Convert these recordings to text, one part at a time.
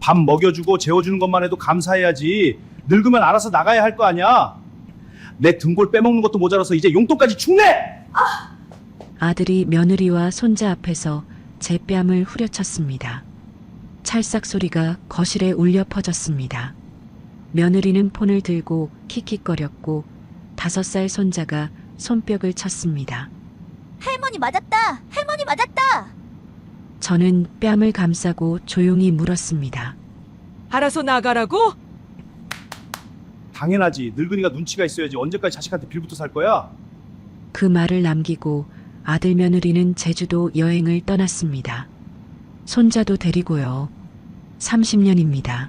밥 먹여주고 재워주는 것만 해도 감사해야지. 늙으면 알아서 나가야 할 거 아니야. 내 등골 빼먹는 것도 모자라서 이제 용돈까지 축내! 아들이 며느리와 손자 앞에서 제 뺨을 후려쳤습니다. 찰싹 소리가 거실에 울려 퍼졌습니다. 며느리는 폰을 들고 킥킥거렸고 5살 손자가 손뼉을 쳤습니다. 할머니 맞았다! 할머니 맞았다! 저는 뺨을 감싸고 조용히 물었습니다. 알아서 나가라고? 당연하지. 늙은이가 눈치가 있어야지. 언제까지 자식한테 빌부터 살 거야? 그 말을 남기고 아들 며느리는 제주도 여행을 떠났습니다. 손자도 데리고요. 30년입니다.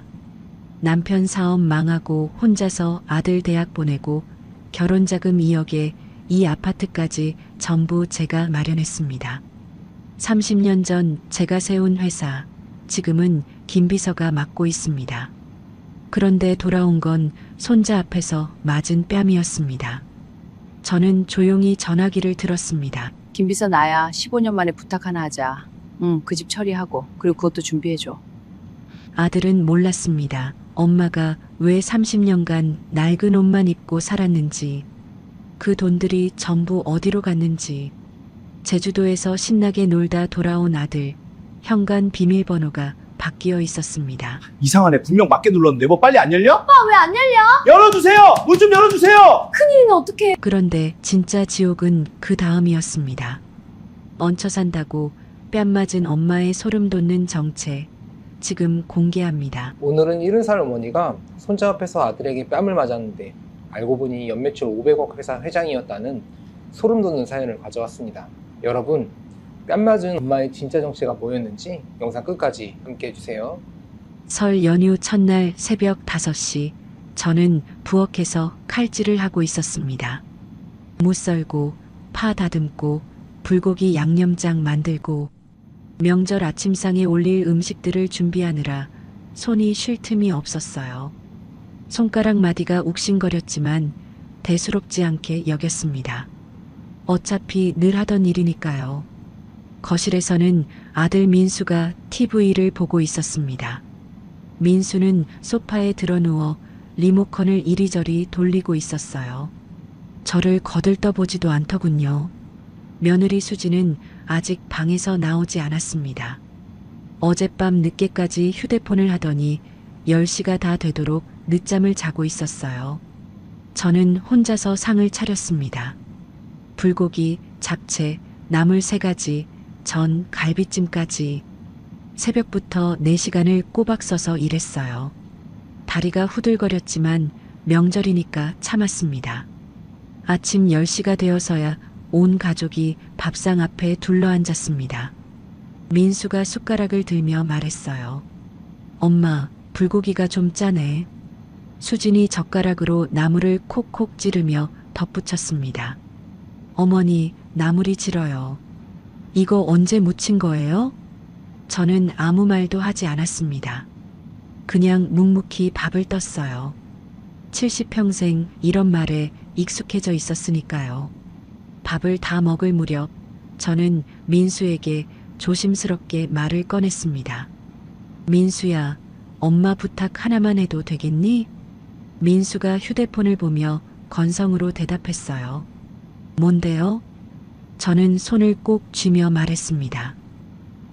남편 사업 망하고 혼자서 아들 대학 보내고 결혼자금 2억에 이 아파트까지 전부 제가 마련했습니다. 30년 전 제가 세운 회사, 지금은 김 비서가 맡고 있습니다. 그런데 돌아온 건 손자 앞에서 맞은 뺨이었습니다. 저는 조용히 전화기를 들었습니다. 김비서 나야. 15년 만에 부탁 하나 하자. 응, 그 집 처리하고 그리고 그것도 준비해줘. 아들은 몰랐습니다. 엄마가 왜 30년간 낡은 옷만 입고 살았는지, 그 돈들이 전부 어디로 갔는지, 제주도에서 신나게 놀다 돌아온 아들, 현관 비밀번호가 바뀌어 있었습니다. 이상하네. 분명 맞게 눌렀는데 뭐 빨리 안 열려? 오빠 왜 안 열려? 열어주세요! 문 좀 열어주세요! 큰일은 어떡해? 그런데 진짜 지옥은 그 다음이었습니다. 얹혀 산다고 뺨 맞은 엄마의 소름 돋는 정체, 지금 공개합니다. 오늘은 70살 어머니가 손자 앞에서 아들에게 뺨을 맞았는데 알고 보니 연매출 500억 회사 회장이었다는 소름 돋는 사연을 가져왔습니다. 여러분, 뺨 맞은 엄마의 진짜 정체가 뭐였는지 영상 끝까지 함께 해주세요. 설 연휴 첫날 새벽 5시, 저는 부엌에서 칼질을 하고 있었습니다. 무 썰고, 파 다듬고, 불고기 양념장 만들고, 명절 아침상에 올릴 음식들을 준비하느라 손이 쉴 틈이 없었어요. 손가락 마디가 욱신거렸지만 대수롭지 않게 여겼습니다. 어차피 늘 하던 일이니까요. 거실에서는 아들 민수가 TV를 보고 있었습니다. 민수는 소파에 드러누워 리모컨을 이리저리 돌리고 있었어요. 저를 거들떠보지도 않더군요. 며느리 수지는 아직 방에서 나오지 않았습니다. 어젯밤 늦게까지 휴대폰을 하더니 10시가 다 되도록 늦잠을 자고 있었어요. 저는 혼자서 상을 차렸습니다. 불고기, 잡채, 나물 3가지, 전, 갈비찜까지. 새벽부터 4시간을 꼬박 서서 일했어요. 다리가 후들거렸지만 명절이니까 참았습니다. 아침 10시가 되어서야 온 가족이 밥상 앞에 둘러앉았습니다. 민수가 숟가락을 들며 말했어요. 엄마, 불고기가 좀 짜네. 수진이 젓가락으로 나물을 콕콕 찌르며 덧붙였습니다. 어머니, 나물이 질어요. 이거 언제 무친 거예요? 저는 아무 말도 하지 않았습니다. 그냥 묵묵히 밥을 떴어요. 70평생 이런 말에 익숙해져 있었으니까요. 밥을 다 먹을 무렵 저는 민수에게 조심스럽게 말을 꺼냈습니다. 민수야, 엄마 부탁 하나만 해도 되겠니? 민수가 휴대폰을 보며 건성으로 대답했어요. 뭔데요? 저는 손을 꼭 쥐며 말했습니다.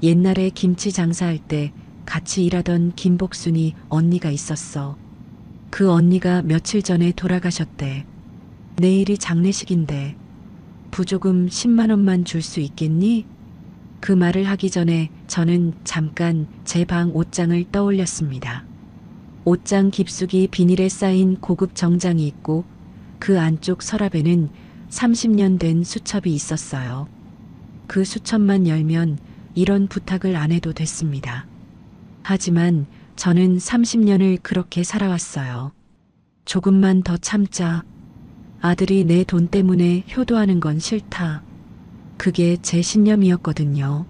옛날에 김치 장사할 때 같이 일하던 김복순이 언니가 있었어. 그 언니가 며칠 전에 돌아가셨대. 내일이 장례식인데 부조금 10만 원만 줄 수 있겠니? 그 말을 하기 전에 저는 잠깐 제 방 옷장을 떠올렸습니다. 옷장 깊숙이 비닐에 쌓인 고급 정장이 있고 그 안쪽 서랍에는 30년 된 수첩이 있었어요. 그 수첩만 열면 이런 부탁을 안 해도 됐습니다. 하지만 저는 30년을 그렇게 살아왔어요. 조금만 더 참자. 아들이 내 돈 때문에 효도하는 건 싫다. 그게 제 신념이었거든요.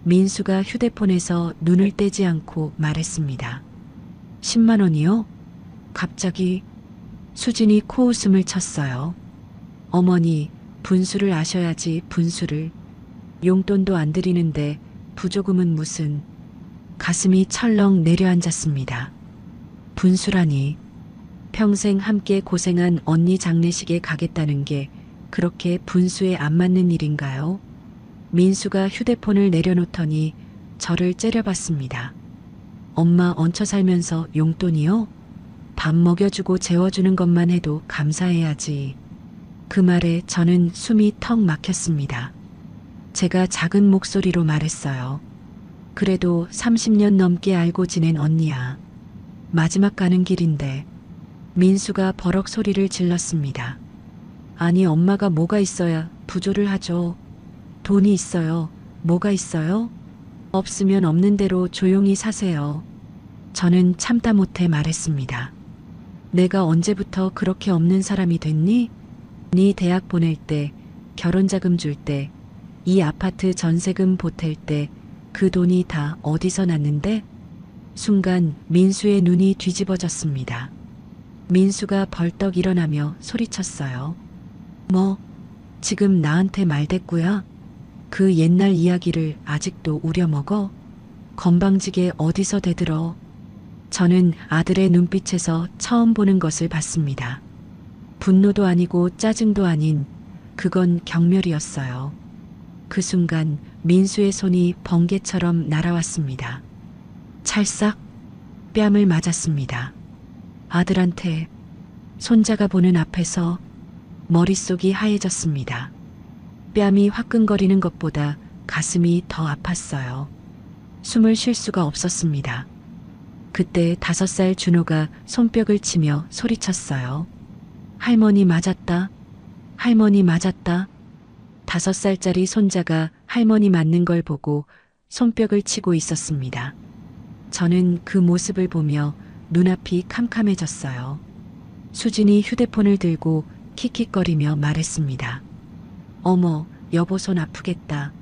민수가 휴대폰에서 눈을 떼지 않고 말했습니다. 10만 원이요? 갑자기 수진이 코웃음을 쳤어요. 어머니, 분수를 아셔야지, 분수를. 용돈도 안 드리는데 부조금은 무슨. 가슴이 철렁 내려앉았습니다. 분수라니. 평생 함께 고생한 언니 장례식에 가겠다는 게 그렇게 분수에 안 맞는 일인가요? 민수가 휴대폰을 내려놓더니 저를 째려봤습니다. 엄마 얹혀 살면서 용돈이요? 밥 먹여주고 재워주는 것만 해도 감사해야지. 그 말에 저는 숨이 턱 막혔습니다. 제가 작은 목소리로 말했어요. 그래도 30년 넘게 알고 지낸 언니야. 마지막 가는 길인데. 민수가 버럭 소리를 질렀습니다. 아니 엄마가 뭐가 있어야 부조를 하죠. 돈이 있어요. 뭐가 있어요? 없으면 없는 대로 조용히 사세요. 저는 참다 못해 말했습니다. 내가 언제부터 그렇게 없는 사람이 됐니? 네 대학 보낼 때, 결혼자금 줄 때, 이 아파트 전세금 보탤 때 그 돈이 다 어디서 났는데? 순간 민수의 눈이 뒤집어졌습니다. 민수가 벌떡 일어나며 소리쳤어요. 뭐? 지금 나한테 말대꾸야? 그 옛날 이야기를 아직도 우려먹어? 건방지게 어디서 대들어? 저는 아들의 눈빛에서 처음 보는 것을 봤습니다. 분노도 아니고 짜증도 아닌 그건 경멸이었어요. 그 순간 민수의 손이 번개처럼 날아왔습니다. 찰싹 뺨을 맞았습니다. 아들한테 손자가 보는 앞에서 머릿속이 하얘졌습니다. 뺨이 화끈거리는 것보다 가슴이 더 아팠어요. 숨을 쉴 수가 없었습니다. 그때 5살 준호가 손뼉을 치며 소리쳤어요. 할머니 맞았다. 할머니 맞았다. 5살짜리 손자가 할머니 맞는 걸 보고 손뼉을 치고 있었습니다. 저는 그 모습을 보며 눈앞이 캄캄해졌어요. 수진이 휴대폰을 들고 킥킥거리며 말했습니다. 어머, 여보 손 아프겠다.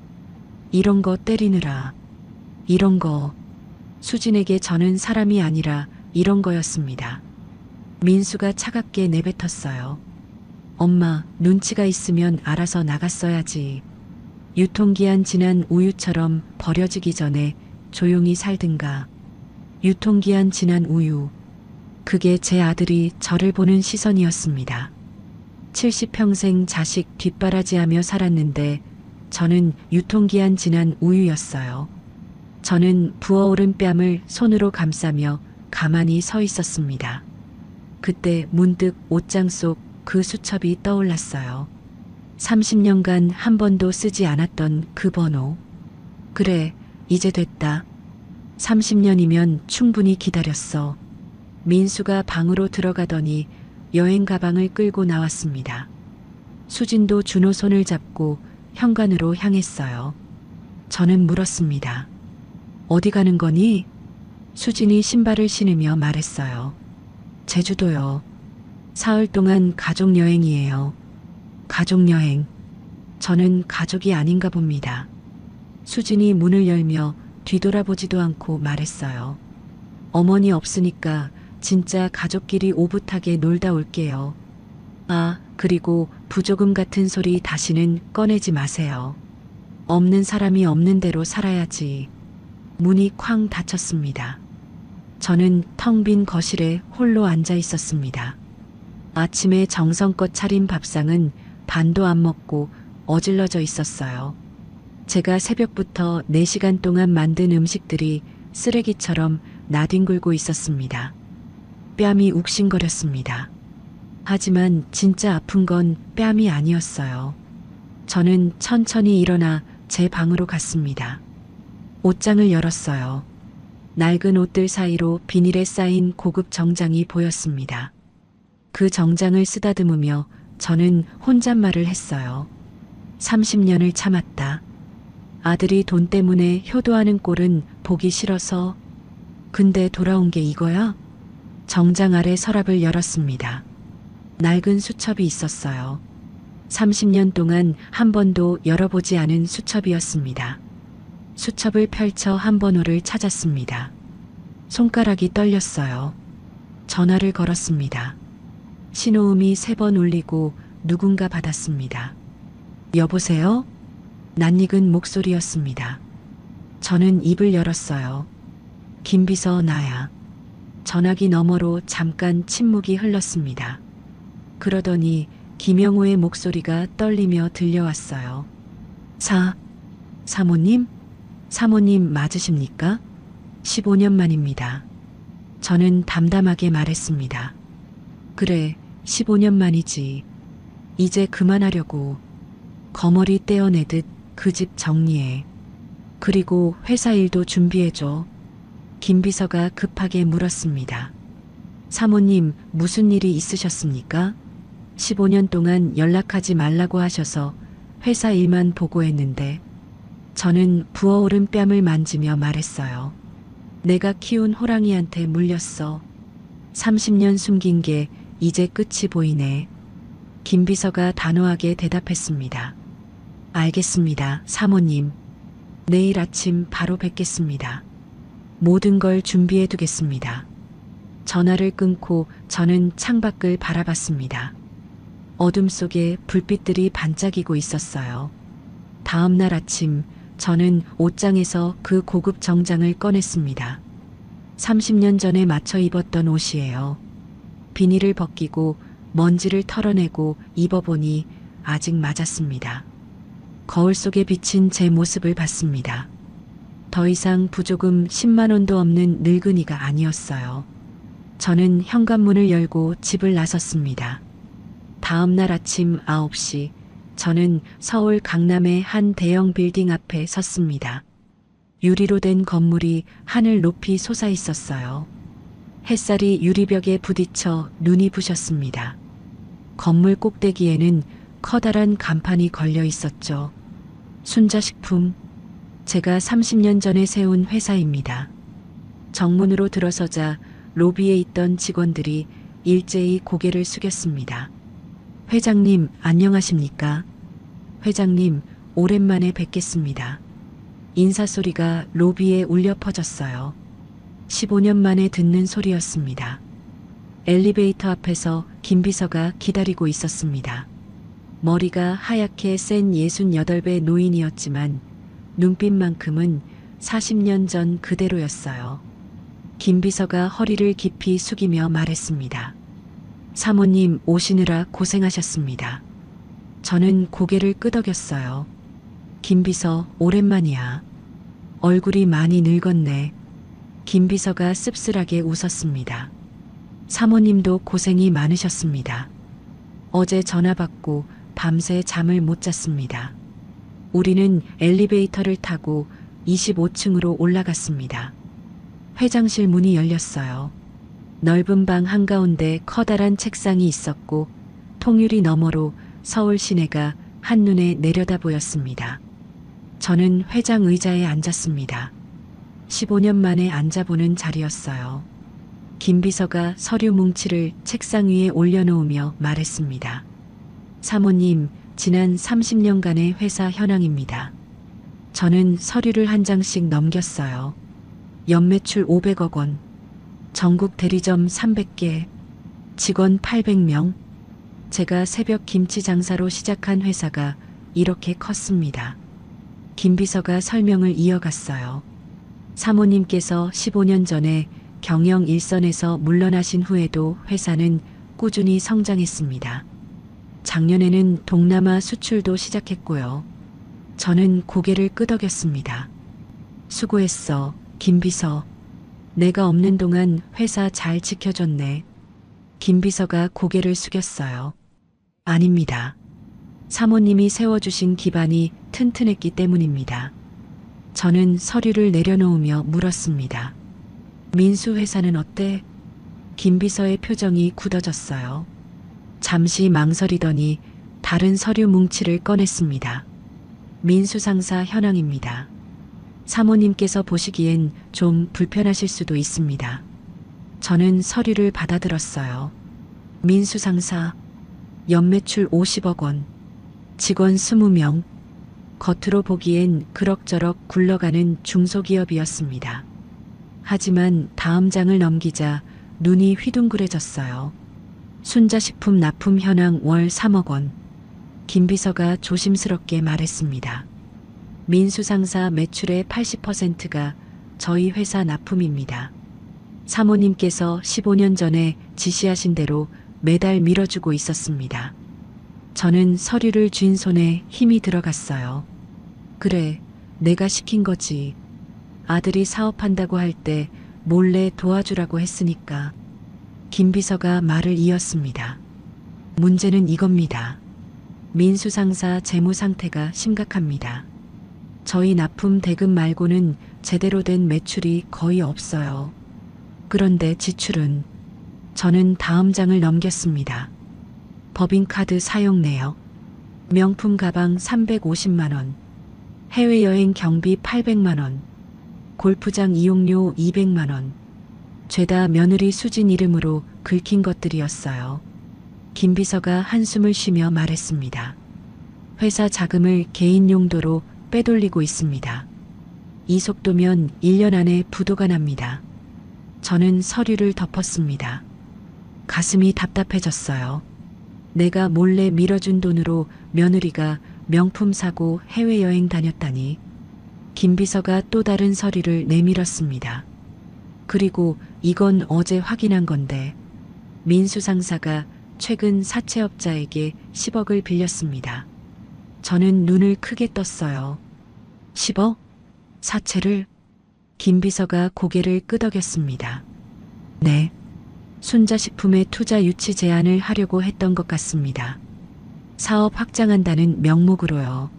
이런 거 때리느라. 이런 거. 수진에게 저는 사람이 아니라 이런 거였습니다. 민수가 차갑게 내뱉었어요. 엄마, 눈치가 있으면 알아서 나갔어야지. 유통기한 지난 우유처럼 버려지기 전에 조용히 살든가. 유통기한 지난 우유. 그게 제 아들이 저를 보는 시선이었습니다. 70평생 자식 뒷바라지하며 살았는데 저는 유통기한 지난 우유였어요. 저는 부어오른 뺨을 손으로 감싸며 가만히 서 있었습니다. 그때 문득 옷장 속 그 수첩이 떠올랐어요. 30년간 한 번도 쓰지 않았던 그 번호. 그래, 이제 됐다. 30년이면 충분히 기다렸어. 민수가 방으로 들어가더니 여행 가방을 끌고 나왔습니다. 수진도 준호 손을 잡고 현관으로 향했어요. 저는 물었습니다. 어디 가는 거니? 수진이 신발을 신으며 말했어요. 제주도요. 사흘 동안 가족여행이에요. 가족여행. 저는 가족이 아닌가 봅니다. 수진이 문을 열며 뒤돌아보지도 않고 말했어요. 어머니 없으니까 진짜 가족끼리 오붓하게 놀다 올게요. 아, 그리고 부조금 같은 소리 다시는 꺼내지 마세요. 없는 사람이 없는 대로 살아야지. 문이 쾅 닫혔습니다. 저는 텅 빈 거실에 홀로 앉아 있었습니다. 아침에 정성껏 차린 밥상은 반도 안 먹고 어질러져 있었어요. 제가 새벽부터 4시간 동안 만든 음식들이 쓰레기처럼 나뒹굴고 있었습니다. 뺨이 욱신거렸습니다. 하지만 진짜 아픈 건 뺨이 아니었어요. 저는 천천히 일어나 제 방으로 갔습니다. 옷장을 열었어요. 낡은 옷들 사이로 비닐에 쌓인 고급 정장이 보였습니다. 그 정장을 쓰다듬으며 저는 혼잣말을 했어요. 30년을 참았다. 아들이 돈 때문에 효도하는 꼴은 보기 싫어서. 근데 돌아온 게 이거야? 정장 아래 서랍을 열었습니다. 낡은 수첩이 있었어요. 30년 동안 한 번도 열어보지 않은 수첩이었습니다. 수첩을 펼쳐 한 번호를 찾았습니다. 손가락이 떨렸어요. 전화를 걸었습니다. 신호음이 3번 울리고 누군가 받았습니다. 여보세요? 낯익은 목소리였습니다. 저는 입을 열었어요. 김비서 나야. 전화기 너머로 잠깐 침묵이 흘렀습니다. 그러더니 김영호의 목소리가 떨리며 들려왔어요. 사모님? 사모님 맞으십니까? 15년 만입니다. 저는 담담하게 말했습니다. 그래, 15년 만이지. 이제 그만하려고. 거머리 떼어내듯 그 집 정리해. 그리고 회사 일도 준비해줘. 김 비서가 급하게 물었습니다. 사모님, 무슨 일이 있으셨습니까? 15년 동안 연락하지 말라고 하셔서 회사 일만 보고했는데 저는 부어오른 뺨을 만지며 말했어요. 내가 키운 호랑이한테 물렸어. 30년 숨긴 게 이제 끝이 보이네. 김 비서가 단호하게 대답했습니다. 알겠습니다, 사모님. 내일 아침 바로 뵙겠습니다. 모든 걸 준비해 두겠습니다. 전화를 끊고 저는 창밖을 바라봤습니다. 어둠 속에 불빛들이 반짝이고 있었어요. 다음 날 아침 저는 옷장에서 그 고급 정장을 꺼냈습니다. 30년 전에 맞춰 입었던 옷이에요. 비닐을 벗기고 먼지를 털어내고 입어보니 아직 맞았습니다. 거울 속에 비친 제 모습을 봤습니다. 더 이상 부조금 10만 원도 없는 늙은이가 아니었어요. 저는 현관문을 열고 집을 나섰습니다. 다음 날 아침 9시 저는 서울 강남의 한 대형 빌딩 앞에 섰습니다. 유리로 된 건물이 하늘 높이 솟아 있었어요. 햇살이 유리벽에 부딪혀 눈이 부셨습니다. 건물 꼭대기에는 커다란 간판이 걸려 있었죠. 순자식품. 제가 30년 전에 세운 회사입니다. 정문으로 들어서자 로비에 있던 직원들이 일제히 고개를 숙였습니다. 회장님, 안녕하십니까? 회장님, 오랜만에 뵙겠습니다. 인사소리가 로비에 울려 퍼졌어요. 15년 만에 듣는 소리였습니다. 엘리베이터 앞에서 김 비서가 기다리고 있었습니다. 머리가 하얗게 센 68배 노인이었지만 눈빛만큼은 40년 전 그대로였어요. 김 비서가 허리를 깊이 숙이며 말했습니다. 사모님 오시느라 고생하셨습니다. 저는 고개를 끄덕였어요. 김 비서 오랜만이야. 얼굴이 많이 늙었네. 김 비서가 씁쓸하게 웃었습니다. 사모님도 고생이 많으셨습니다. 어제 전화 받고 밤새 잠을 못 잤습니다. 우리는 엘리베이터를 타고 25층으로 올라갔습니다. 회장실 문이 열렸어요. 넓은 방 한가운데 커다란 책상이 있었고 통유리 너머로 서울 시내가 한눈에 내려다 보였습니다. 저는 회장 의자에 앉았습니다. 15년 만에 앉아보는 자리였어요. 김 비서가 서류 뭉치를 책상 위에 올려놓으며 말했습니다. 사모님, 지난 30년간의 회사 현황입니다. 저는 서류를 한 장씩 넘겼어요. 연매출 500억 원, 전국 대리점 300개, 직원 800명. 제가 새벽 김치 장사로 시작한 회사가 이렇게 컸습니다. 김 비서가 설명을 이어갔어요. 사모님께서 15년 전에 경영 일선에서 물러나신 후에도 회사는 꾸준히 성장했습니다. 작년에는 동남아 수출도 시작했고요. 저는 고개를 끄덕였습니다. 수고했어, 김 비서. 내가 없는 동안 회사 잘 지켜줬네. 김 비서가 고개를 숙였어요. 아닙니다. 사모님이 세워주신 기반이 튼튼했기 때문입니다. 저는 서류를 내려놓으며 물었습니다. 민수 회사는 어때? 김 비서의 표정이 굳어졌어요. 잠시 망설이더니 다른 서류 뭉치를 꺼냈습니다. 민수 상사 현황입니다. 사모님께서 보시기엔 좀 불편하실 수도 있습니다. 저는 서류를 받아들었어요. 민수 상사, 연매출 50억 원, 직원 20명, 겉으로 보기엔 그럭저럭 굴러가는 중소기업이었습니다. 하지만 다음 장을 넘기자 눈이 휘둥그레졌어요. 순자식품 납품 현황 월 3억 원. 김 비서가 조심스럽게 말했습니다. 민수 상사 매출의 80%가 저희 회사 납품입니다. 사모님께서 15년 전에 지시하신 대로 매달 밀어주고 있었습니다. 저는 서류를 쥔 손에 힘이 들어갔어요. 그래, 내가 시킨 거지. 아들이 사업한다고 할 때 몰래 도와주라고 했으니까. 김 비서가 말을 이었습니다. 문제는 이겁니다. 민수 상사 재무 상태가 심각합니다. 저희 납품 대금 말고는 제대로 된 매출이 거의 없어요. 그런데 지출은 저는 다음 장을 넘겼습니다. 법인카드 사용 내역, 명품 가방 350만 원, 해외여행 경비 800만 원, 골프장 이용료 200만 원, 죄다 며느리 수진 이름으로 긁힌 것들이었어요. 김 비서가 한숨을 쉬며 말했습니다. 회사 자금을 개인 용도로 빼돌리고 있습니다. 이 속도면 1년 안에 부도가 납니다. 저는 서류를 덮었습니다. 가슴이 답답해졌어요. 내가 몰래 밀어준 돈으로 며느리가 명품 사고 해외여행 다녔다니. 김 비서가 또 다른 서류를 내밀었습니다. 그리고 이건 어제 확인한 건데 민수 상사가 최근 사채업자에게 10억을 빌렸습니다. 저는 눈을 크게 떴어요. 10억? 사채를? 김 비서가 고개를 끄덕였습니다. 네. 순자식품의 투자 유치 제안을 하려고 했던 것 같습니다. 사업 확장한다는 명목으로요.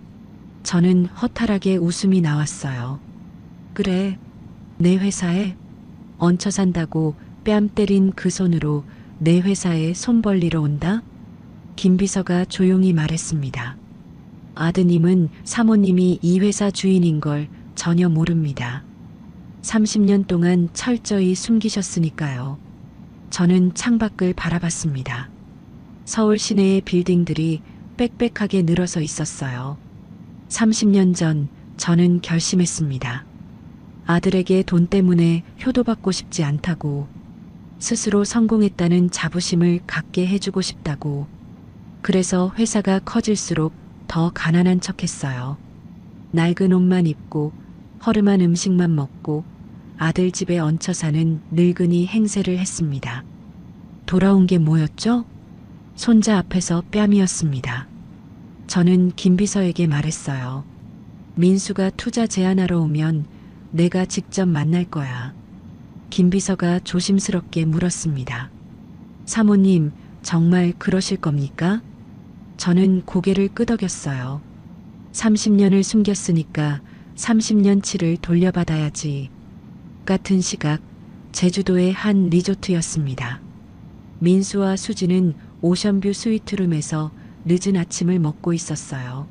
저는 허탈하게 웃음이 나왔어요. 그래, 내 회사에 얹혀 산다고 뺨 때린 그 손으로 내 회사에 손 벌리러 온다? 김 비서가 조용히 말했습니다. 아드님은 사모님이 이 회사 주인인 걸 전혀 모릅니다. 30년 동안 철저히 숨기셨으니까요. 저는 창밖을 바라봤습니다. 서울 시내의 빌딩들이 빽빽하게 늘어서 있었어요. 30년 전 저는 결심했습니다. 아들에게 돈 때문에 효도받고 싶지 않다고, 스스로 성공했다는 자부심을 갖게 해주고 싶다고. 그래서 회사가 커질수록 더 가난한 척했어요. 낡은 옷만 입고 허름한 음식만 먹고 아들 집에 얹혀 사는 늙은이 행세를 했습니다. 돌아온 게 뭐였죠? 손자 앞에서 뺨이었습니다. 저는 김 비서에게 말했어요. 민수가 투자 제안하러 오면 내가 직접 만날 거야. 김 비서가 조심스럽게 물었습니다. 사모님, 정말 그러실 겁니까? 저는 고개를 끄덕였어요. 30년을 숨겼으니까 30년치를 돌려받아야지. 같은 시각, 제주도의 한 리조트였습니다. 민수와 수지는 오션뷰 스위트룸에서 늦은 아침을 먹고 있었어요.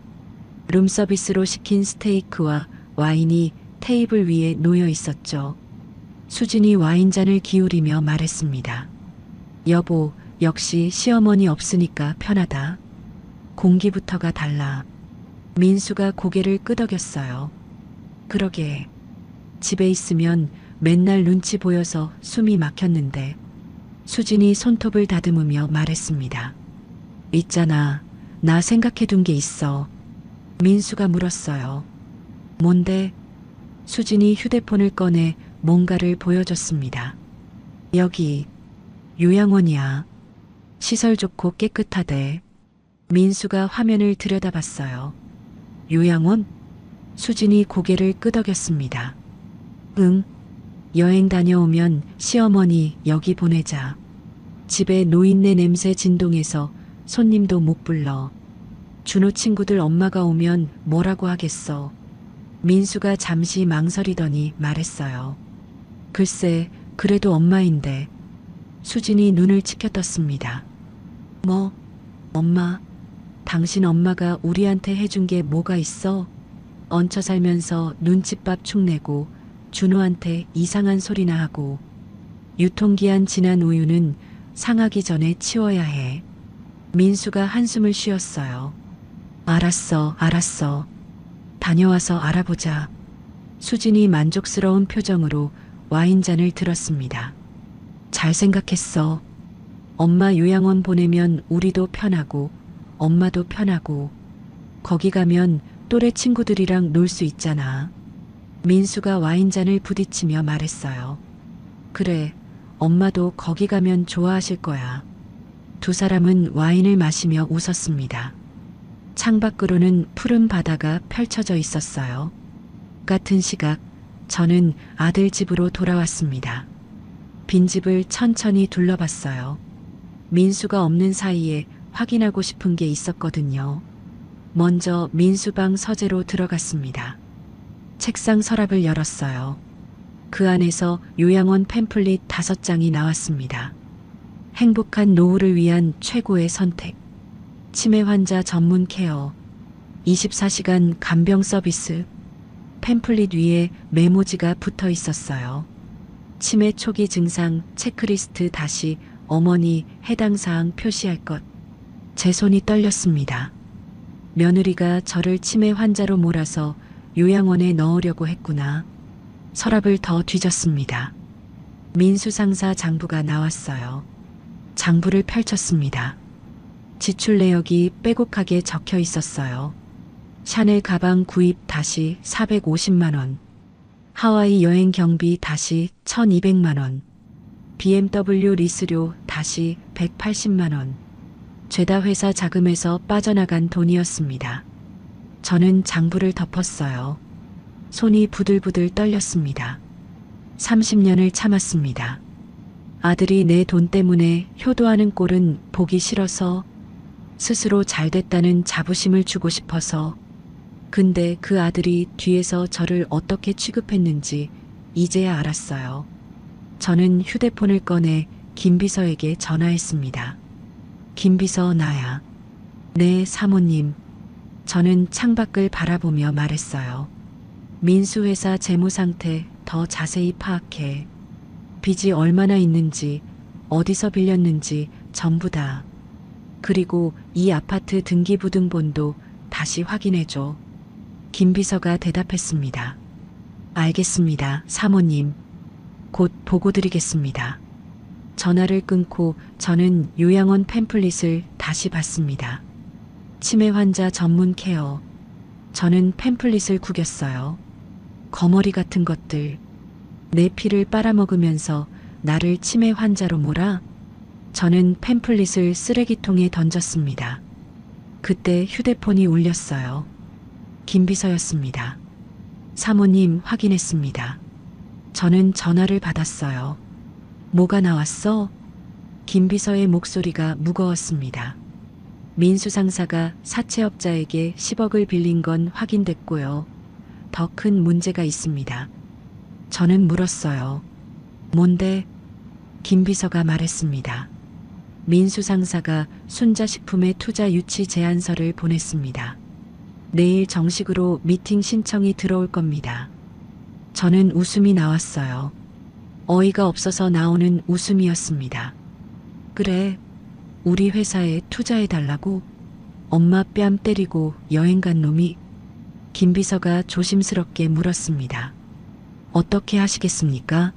룸서비스로 시킨 스테이크와 와인이 테이블 위에 놓여 있었죠. 수진이 와인잔을 기울이며 말했습니다. 여보, 역시 시어머니 없으니까 편하다. 공기부터가 달라. 민수가 고개를 끄덕였어요. 그러게. 집에 있으면 맨날 눈치 보여서 숨이 막혔는데. 수진이 손톱을 다듬으며 말했습니다. 있잖아, 나 생각해둔 게 있어. 민수가 물었어요. 뭔데? 수진이 휴대폰을 꺼내 뭔가를 보여줬습니다. 여기, 요양원이야. 시설 좋고 깨끗하대. 민수가 화면을 들여다봤어요. 요양원? 수진이 고개를 끄덕였습니다. 응. 여행 다녀오면 시어머니 여기 보내자. 집에 노인네 냄새 진동해서 손님도 못 불러. 준호 친구들 엄마가 오면 뭐라고 하겠어. 민수가 잠시 망설이더니 말했어요. 글쎄, 그래도 엄마인데. 수진이 눈을 치켜떴습니다. 뭐, 엄마? 당신 엄마가 우리한테 해준 게 뭐가 있어? 얹혀 살면서 눈칫밥 축내고 준호한테 이상한 소리나 하고. 유통기한 지난 우유는 상하기 전에 치워야 해. 민수가 한숨을 쉬었어요. 알았어, 알았어. 다녀와서 알아보자. 수진이 만족스러운 표정으로 와인잔을 들었습니다. 잘 생각했어. 엄마 요양원 보내면 우리도 편하고 엄마도 편하고 거기 가면 또래 친구들이랑 놀 수 있잖아. 민수가 와인잔을 부딪히며 말했어요. 그래, 엄마도 거기 가면 좋아하실 거야. 두 사람은 와인을 마시며 웃었습니다. 창밖으로는 푸른 바다가 펼쳐져 있었어요. 같은 시각, 저는 아들 집으로 돌아왔습니다. 빈집을 천천히 둘러봤어요. 민수가 없는 사이에 확인하고 싶은 게 있었거든요. 먼저 민수방 서재로 들어갔습니다. 책상 서랍을 열었어요. 그 안에서 요양원 팸플릿 5장이 나왔습니다. 행복한 노후를 위한 최고의 선택. 치매 환자 전문 케어. 24시간 간병 서비스. 팸플릿 위에 메모지가 붙어 있었어요. 치매 초기 증상 체크리스트 다시 어머니 해당 사항 표시할 것. 제 손이 떨렸습니다. 며느리가 저를 치매 환자로 몰아서 요양원에 넣으려고 했구나. 서랍을 더 뒤졌습니다. 민수 상사 장부가 나왔어요. 장부를 펼쳤습니다. 지출 내역이 빼곡하게 적혀 있었어요. 샤넬 가방 구입 다시 450만 원. 하와이 여행 경비 다시 1200만 원. BMW 리스료 다시 180만 원. 죄다 회사 자금에서 빠져나간 돈이었습니다. 저는 장부를 덮었어요. 손이 부들부들 떨렸습니다. 30년을 참았습니다. 아들이 내 돈 때문에 효도하는 꼴은 보기 싫어서, 스스로 잘됐다는 자부심을 주고 싶어서. 근데 그 아들이 뒤에서 저를 어떻게 취급했는지 이제야 알았어요. 저는 휴대폰을 꺼내 김비서에게 전화했습니다. 김비서 나야. 네, 사모님. 저는 창밖을 바라보며 말했어요. 민수 회사 재무 상태 더 자세히 파악해. 빚이 얼마나 있는지, 어디서 빌렸는지 전부 다. 그리고 이 아파트 등기부등본도 다시 확인해줘. 김 비서가 대답했습니다. 알겠습니다, 사모님. 곧 보고 드리겠습니다. 전화를 끊고 저는 요양원 팸플릿을 다시 봤습니다. 치매 환자 전문 케어. 저는 팸플릿을 구겼어요. 거머리 같은 것들. 내 피를 빨아먹으면서 나를 치매 환자로 몰아? 저는 팸플릿을 쓰레기통에 던졌습니다. 그때 휴대폰이 울렸어요. 김비서였습니다. 사모님 확인했습니다. 저는 전화를 받았어요. 뭐가 나왔어? 김비서의 목소리가 무거웠습니다. 민수 상사가 사채업자에게 10억을 빌린 건 확인됐고요. 더 큰 문제가 있습니다. 저는 물었어요. 뭔데? 김비서가 말했습니다. 민수 상사가 순자식품의 투자 유치 제안서를 보냈습니다. 내일 정식으로 미팅 신청이 들어올 겁니다. 저는 웃음이 나왔어요. 어이가 없어서 나오는 웃음이었습니다. 그래, 우리 회사에 투자해달라고? 엄마 뺨 때리고 여행 간 놈이? 김비서가 조심스럽게 물었습니다. 어떻게 하시겠습니까?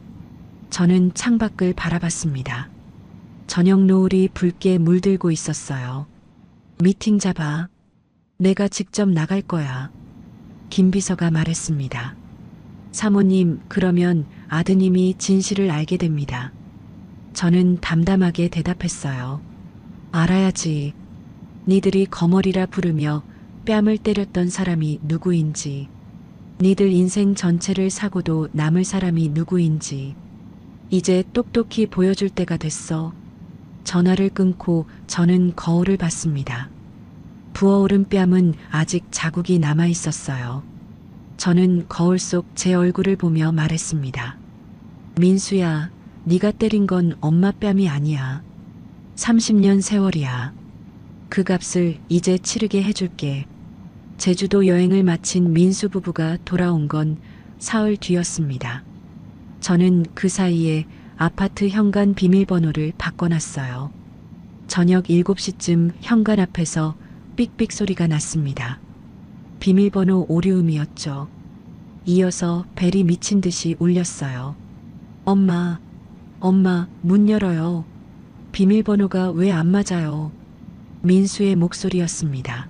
저는 창밖을 바라봤습니다. 저녁 노을이 붉게 물들고 있었어요. 미팅 잡아. 내가 직접 나갈 거야. 김비서가 말했습니다. 사모님, 그러면 아드님이 진실을 알게 됩니다. 저는 담담하게 대답했어요. 알아야지. 니들이 거머리라 부르며 뺨을 때렸던 사람이 누구인지, 니들 인생 전체를 사고도 남을 사람이 누구인지, 이제 똑똑히 보여줄 때가 됐어. 전화를 끊고 저는 거울을 봤습니다. 부어오른 뺨은 아직 자국이 남아 있었어요. 저는 거울 속 제 얼굴을 보며 말했습니다. 민수야, 네가 때린 건 엄마 뺨이 아니야. 30년 세월이야. 그 값을 이제 치르게 해줄게. 제주도 여행을 마친 민수 부부가 돌아온 건 사흘 뒤였습니다. 저는 그 사이에 아파트 현관 비밀번호를 바꿔놨어요. 저녁 7시쯤 현관 앞에서 삑삑 소리가 났습니다. 비밀번호 오류음이었죠. 이어서 벨이 미친 듯이 울렸어요. 엄마, 문 열어요. 비밀번호가 왜 안 맞아요? 민수의 목소리였습니다.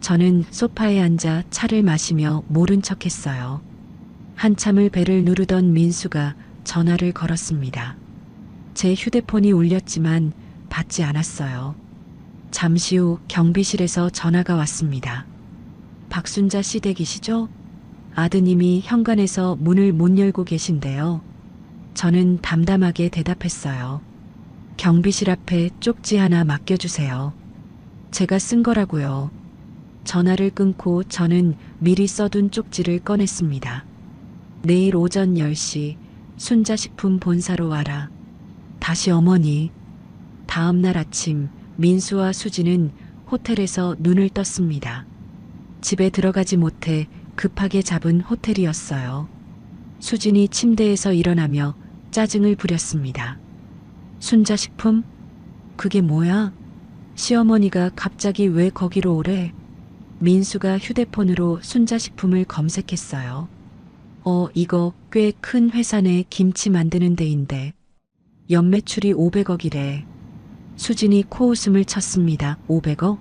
저는 소파에 앉아 차를 마시며 모른 척했어요. 한참을 배를 누르던 민수가 전화를 걸었습니다. 제 휴대폰이 울렸지만 받지 않았어요. 잠시 후 경비실에서 전화가 왔습니다. 박순자 씨 댁이시죠? 아드님이 현관에서 문을 못 열고 계신데요. 저는 담담하게 대답했어요. 경비실 앞에 쪽지 하나 맡겨주세요. 제가 쓴 거라고요. 전화를 끊고 저는 미리 써둔 쪽지를 꺼냈습니다. 내일 오전 10시 순자식품 본사로 와라. 다시 어머니. 다음 날 아침 민수와 수지는 호텔에서 눈을 떴습니다. 집에 들어가지 못해 급하게 잡은 호텔이었어요. 수진이 침대에서 일어나며 짜증을 부렸습니다. 순자식품? 그게 뭐야? 시어머니가 갑자기 왜 거기로 오래? 민수가 휴대폰으로 순자식품을 검색했어요. 이거 꽤 큰 회사네. 김치 만드는 데인데. 연매출이 500억이래. 수진이 코웃음을 쳤습니다. 500억?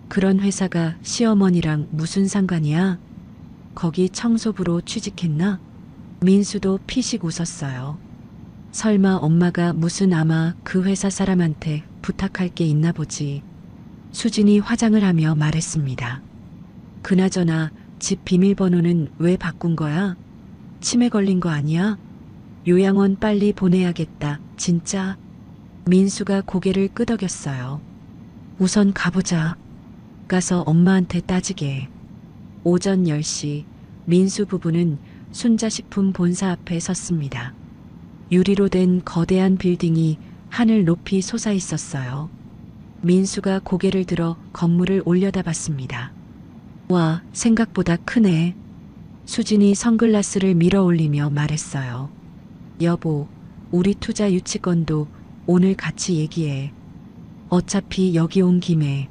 그런 회사가 시어머니랑 무슨 상관이야? 거기 청소부로 취직했나? 민수도 피식 웃었어요. 설마 엄마가 무슨 아마 그 회사 사람한테 부탁할 게 있나 보지. 수진이 화장을 하며 말했습니다. 그나저나 집 비밀번호는 왜 바꾼 거야? 치매 걸린 거 아니야? 요양원 빨리 보내야겠다. 진짜? 민수가 고개를 끄덕였어요. 우선 가보자. 가서 엄마한테 따지게. 오전 10시 민수 부부는 순자식품 본사 앞에 섰습니다. 유리로 된 거대한 빌딩이 하늘 높이 솟아 있었어요. 민수가 고개를 들어 건물을 올려다봤습니다. 와, 생각보다 크네. 수진이 선글라스를 밀어 올리며 말했어요. 여보, 우리 투자 유치건도 오늘 같이 얘기해. 어차피 여기 온 김에.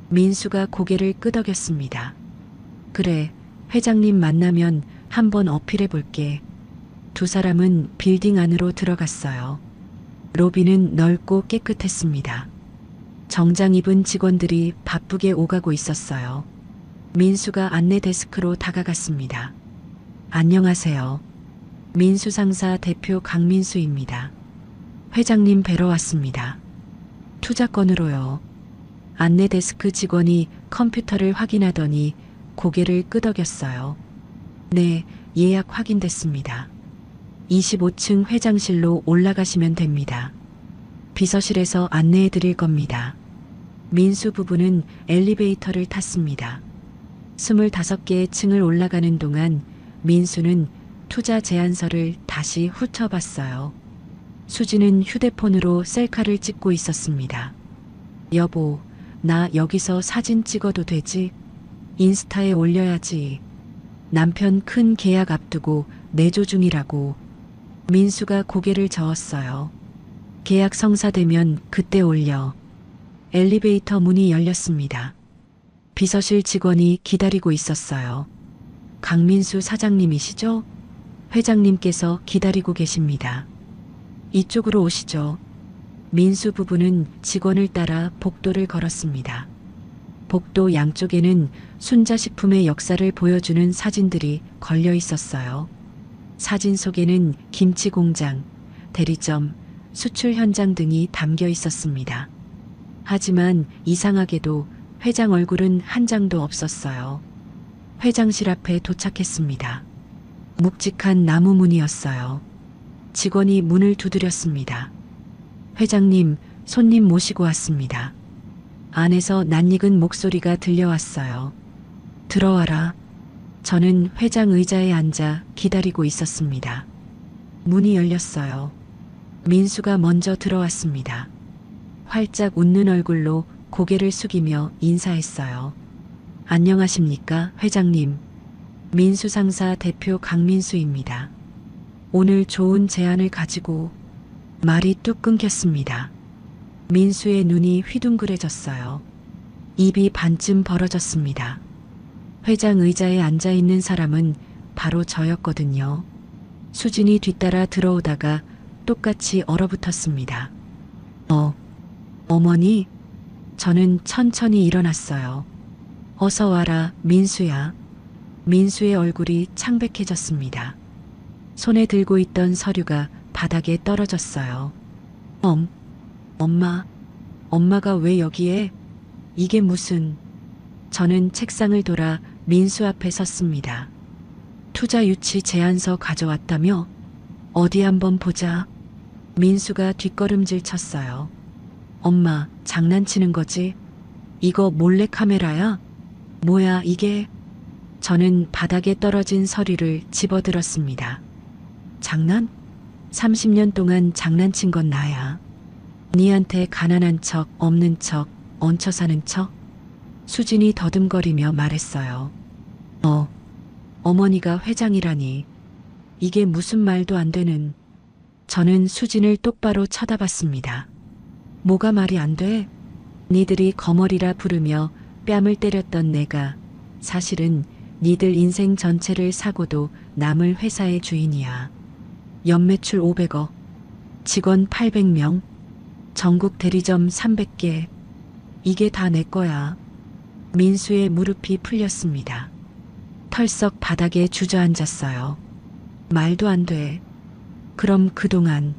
민수가 고개를 끄덕였습니다. 그래, 회장님 만나면 한번 어필해 볼게. 두 사람은 빌딩 안으로 들어갔어요. 로비는 넓고 깨끗했습니다. 정장 입은 직원들이 바쁘게 오가고 있었어요. 민수가 안내 데스크로 다가갔습니다. 안녕하세요. 민수 상사 대표 강민수입니다. 회장님 뵈러 왔습니다. 투자건으로요. 안내 데스크 직원이 컴퓨터를 확인하더니 고개를 끄덕였어요. 네, 예약 확인됐습니다. 25층 회장실로 올라가시면 됩니다. 비서실에서 안내해 드릴 겁니다. 민수 부부는 엘리베이터를 탔습니다. 25개의 층을 올라가는 동안 민수는 투자 제안서를 다시 훑어봤어요. 수지는 휴대폰으로 셀카를 찍고 있었습니다. 여보, 나 여기서 사진 찍어도 되지? 인스타에 올려야지. 남편 큰 계약 앞두고 내조 중이라고. 민수가 고개를 저었어요. 계약 성사되면 그때 올려. 엘리베이터 문이 열렸습니다. 비서실 직원이 기다리고 있었어요. 강민수 사장님이시죠? 회장님께서 기다리고 계십니다. 이쪽으로 오시죠. 민수 부부는 직원을 따라 복도를 걸었습니다. 복도 양쪽에는 순자식품의 역사를 보여주는 사진들이 걸려 있었어요. 사진 속에는 김치 공장, 대리점, 수출 현장 등이 담겨 있었습니다. 하지만 이상하게도 회장 얼굴은 한 장도 없었어요. 회장실 앞에 도착했습니다. 묵직한 나무 문이었어요. 직원이 문을 두드렸습니다. 회장님, 손님 모시고 왔습니다. 안에서 낯익은 목소리가 들려왔어요. 들어와라. 저는 회장 의자에 앉아 기다리고 있었습니다. 문이 열렸어요. 민수가 먼저 들어왔습니다. 활짝 웃는 얼굴로 고개를 숙이며 인사했어요. 안녕하십니까, 회장님. 민수 상사 대표 강민수입니다. 오늘 좋은 제안을 가지고. 말이 뚝 끊겼습니다. 민수의 눈이 휘둥그레졌어요. 입이 반쯤 벌어졌습니다. 회장 의자에 앉아 있는 사람은 바로 저였거든요. 수진이 뒤따라 들어오다가 똑같이 얼어붙었습니다. 어머니? 저는 천천히 일어났어요. 어서 와라, 민수야. 민수의 얼굴이 창백해졌습니다. 손에 들고 있던 서류가 바닥에 떨어졌어요. 엄마가 왜 여기에? 이게 무슨... 저는 책상을 돌아 민수 앞에 섰습니다. 투자 유치 제안서 가져왔다며? 어디 한번 보자. 민수가 뒷걸음질 쳤어요. 엄마, 장난치는 거지? 이거 몰래 카메라야? 뭐야 이게? 저는 바닥에 떨어진 서류를 집어들었습니다. 장난? 30년 동안 장난친 건 나야. 니한테 가난한 척, 없는 척, 얹혀 사는 척? 수진이 더듬거리며 말했어요. 어머니가 회장이라니. 이게 무슨 말도 안 되는... 저는 수진을 똑바로 쳐다봤습니다. 뭐가 말이 안 돼? 니들이 거머리라 부르며 뺨을 때렸던 내가 사실은 니들 인생 전체를 사고도 남을 회사의 주인이야. 연매출 500억, 직원 800명, 전국 대리점 300개. 이게 다 내 거야. 민수의 무릎이 풀렸습니다. 털썩 바닥에 주저앉았어요. 말도 안 돼. 그럼 그동안...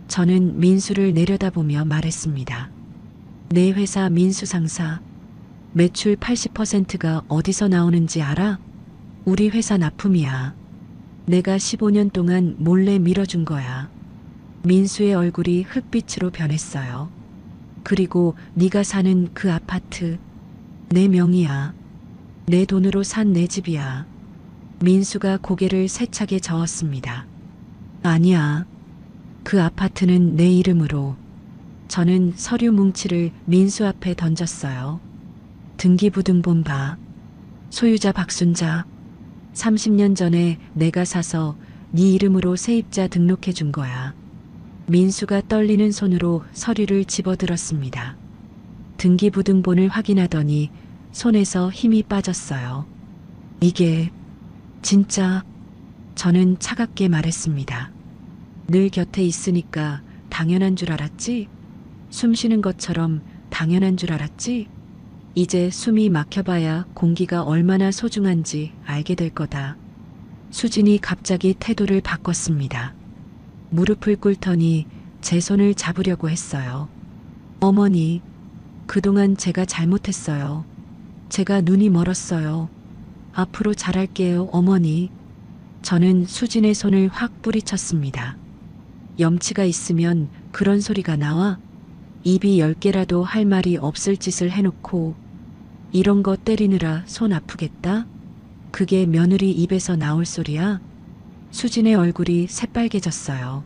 저는 민수를 내려다보며 말했습니다. 내 회사 민수 상사, 매출 80%가 어디서 나오는지 알아? 우리 회사 납품이야. 내가 15년 동안 몰래 밀어준 거야. 민수의 얼굴이 흑빛으로 변했어요. 그리고 네가 사는 그 아파트, 내 명의야. 내 돈으로 산 내 집이야. 민수가 고개를 세차게 저었습니다. 아니야. 그 아파트는 내 이름으로. 저는 서류 뭉치를 민수 앞에 던졌어요. 등기부등본 봐. 소유자 박순자. 30년 전에 내가 사서 네 이름으로 세입자 등록해 준 거야. 민수가 떨리는 손으로 서류를 집어들었습니다. 등기부등본을 확인하더니 손에서 힘이 빠졌어요. 이게 진짜... 저는 차갑게 말했습니다. 늘 곁에 있으니까 당연한 줄 알았지? 숨 쉬는 것처럼 당연한 줄 알았지? 이제 숨이 막혀봐야 공기가 얼마나 소중한지 알게 될 거다. 수진이 갑자기 태도를 바꿨습니다. 무릎을 꿇더니 제 손을 잡으려고 했어요. 어머니, 그동안 제가 잘못했어요. 제가 눈이 멀었어요. 앞으로 잘할게요, 어머니. 저는 수진의 손을 확 뿌리쳤습니다. 염치가 있으면 그런 소리가 나와? 입이 10개라도 할 말이 없을 짓을 해놓고 이런 거 때리느라 손 아프겠다? 그게 며느리 입에서 나올 소리야? 수진의 얼굴이 새빨개졌어요.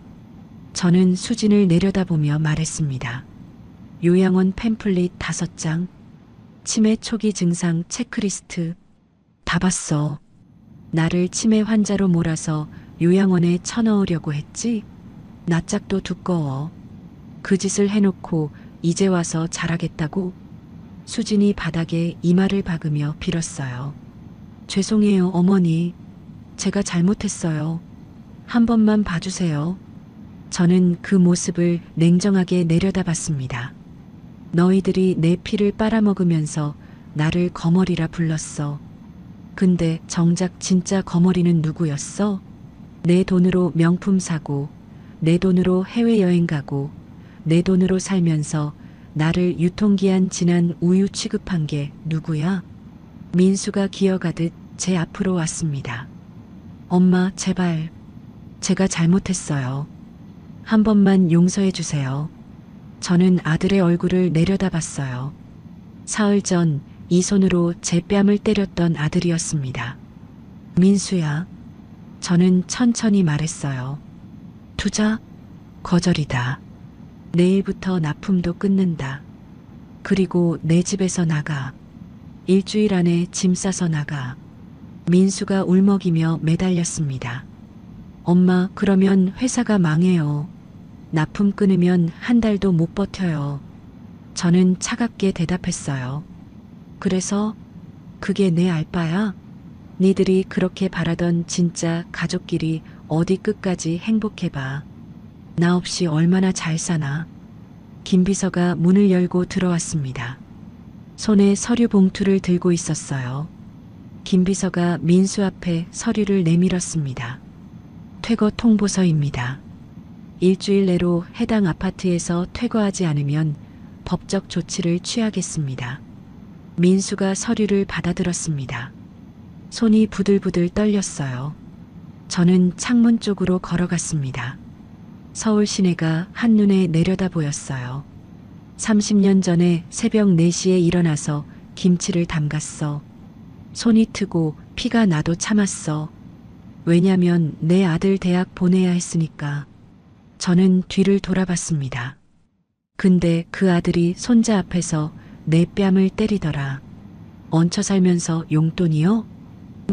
저는 수진을 내려다보며 말했습니다. 요양원 팸플릿 5장, 치매 초기 증상 체크리스트 다 봤어. 나를 치매 환자로 몰아서 요양원에 쳐넣으려고 했지? 낯짝도 두꺼워. 그 짓을 해놓고 이제 와서 잘하겠다고? 수진이 바닥에 이마를 박으며 빌었어요. 죄송해요, 어머니. 제가 잘못했어요. 한 번만 봐주세요. 저는 그 모습을 냉정하게 내려다봤습니다. 너희들이 내 피를 빨아먹으면서 나를 거머리라 불렀어. 근데 정작 진짜 거머리는 누구였어? 내 돈으로 명품 사고, 내 돈으로 해외여행 가고, 내 돈으로 살면서 나를 유통기한 지난 우유 취급한 게 누구야? 민수가 기어가듯 제 앞으로 왔습니다. 엄마, 제발. 제가 잘못했어요. 한 번만 용서해 주세요. 저는 아들의 얼굴을 내려다봤어요. 사흘 전 이 손으로 제 뺨을 때렸던 아들이었습니다. 민수야. 저는 천천히 말했어요. 투자? 거절이다. 내일부터 납품도 끊는다. 그리고 내 집에서 나가. 일주일 안에 짐 싸서 나가. 민수가 울먹이며 매달렸습니다. 엄마, 그러면 회사가 망해요. 납품 끊으면 한 달도 못 버텨요. 저는 차갑게 대답했어요. 그래서 그게 내 알바야? 니들이 그렇게 바라던 진짜 가족끼리 어디 끝까지 행복해봐. 나 없이 얼마나 잘 사나. 김 비서가 문을 열고 들어왔습니다. 손에 서류 봉투를 들고 있었어요. 김비서가 민수 앞에 서류를 내밀었습니다. 퇴거 통보서입니다. 일주일 내로 해당 아파트에서 퇴거하지 않으면 법적 조치를 취하겠습니다. 민수가 서류를 받아들었습니다. 손이 부들부들 떨렸어요. 저는 창문 쪽으로 걸어갔습니다. 서울 시내가 한눈에 내려다 보였어요. 30년 전에 새벽 4시에 일어나서 김치를 담갔어. 손이 트고 피가 나도 참았어. 왜냐면 내 아들 대학 보내야 했으니까. 저는 뒤를 돌아봤습니다. 근데 그 아들이 손자 앞에서 내 뺨을 때리더라. 얹혀 살면서 용돈이요?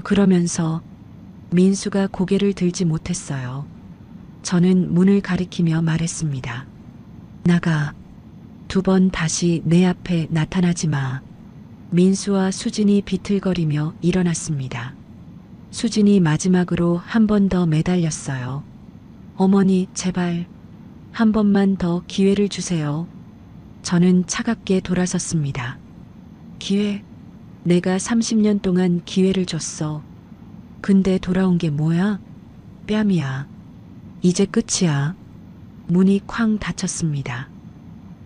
그러면서 민수가 고개를 들지 못했어요. 저는 문을 가리키며 말했습니다. 나가. 2번 다시 내 앞에 나타나지 마. 민수와 수진이 비틀거리며 일어났습니다. 수진이 마지막으로 한 번 더 매달렸어요. 어머니, 제발 한 번만 더 기회를 주세요. 저는 차갑게 돌아섰습니다. 기회? 내가 30년 동안 기회를 줬어. 근데 돌아온 게 뭐야? 뺨이야. 이제 끝이야. 문이 쾅 닫혔습니다.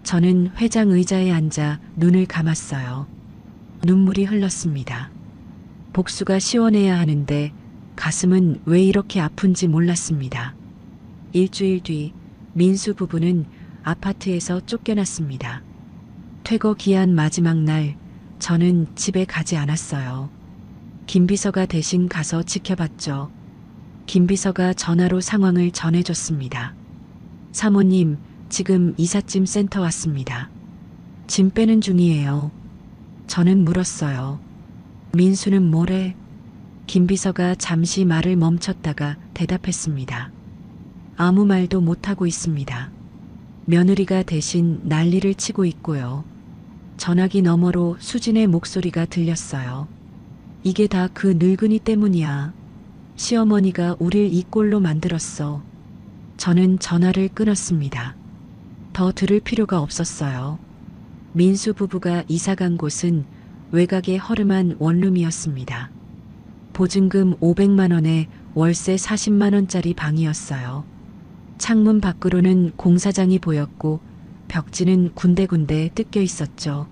저는 회장 의자에 앉아 눈을 감았어요. 눈물이 흘렀습니다. 복수가 시원해야 하는데 가슴은 왜 이렇게 아픈지 몰랐습니다. 일주일 뒤 민수 부부는 아파트에서 쫓겨났습니다. 퇴거 기한 마지막 날 저는 집에 가지 않았어요. 김비서가 대신 가서 지켜봤죠. 김비서가 전화로 상황을 전해줬습니다. 사모님, 지금 이삿짐 센터 왔습니다. 짐 빼는 중이에요. 저는 물었어요. 민수는 뭐래? 김비서가 잠시 말을 멈췄다가 대답했습니다. 아무 말도 못하고 있습니다. 며느리가 대신 난리를 치고 있고요. 전화기 너머로 수진의 목소리가 들렸어요. 이게 다 그 늙은이 때문이야. 시어머니가 우릴 이 꼴로 만들었어. 저는 전화를 끊었습니다. 더 들을 필요가 없었어요. 민수 부부가 이사간 곳은 외곽의 허름한 원룸이었습니다. 보증금 500만 원에 월세 40만 원짜리 방이었어요. 창문 밖으로는 공사장이 보였고 벽지는 군데군데 뜯겨 있었죠.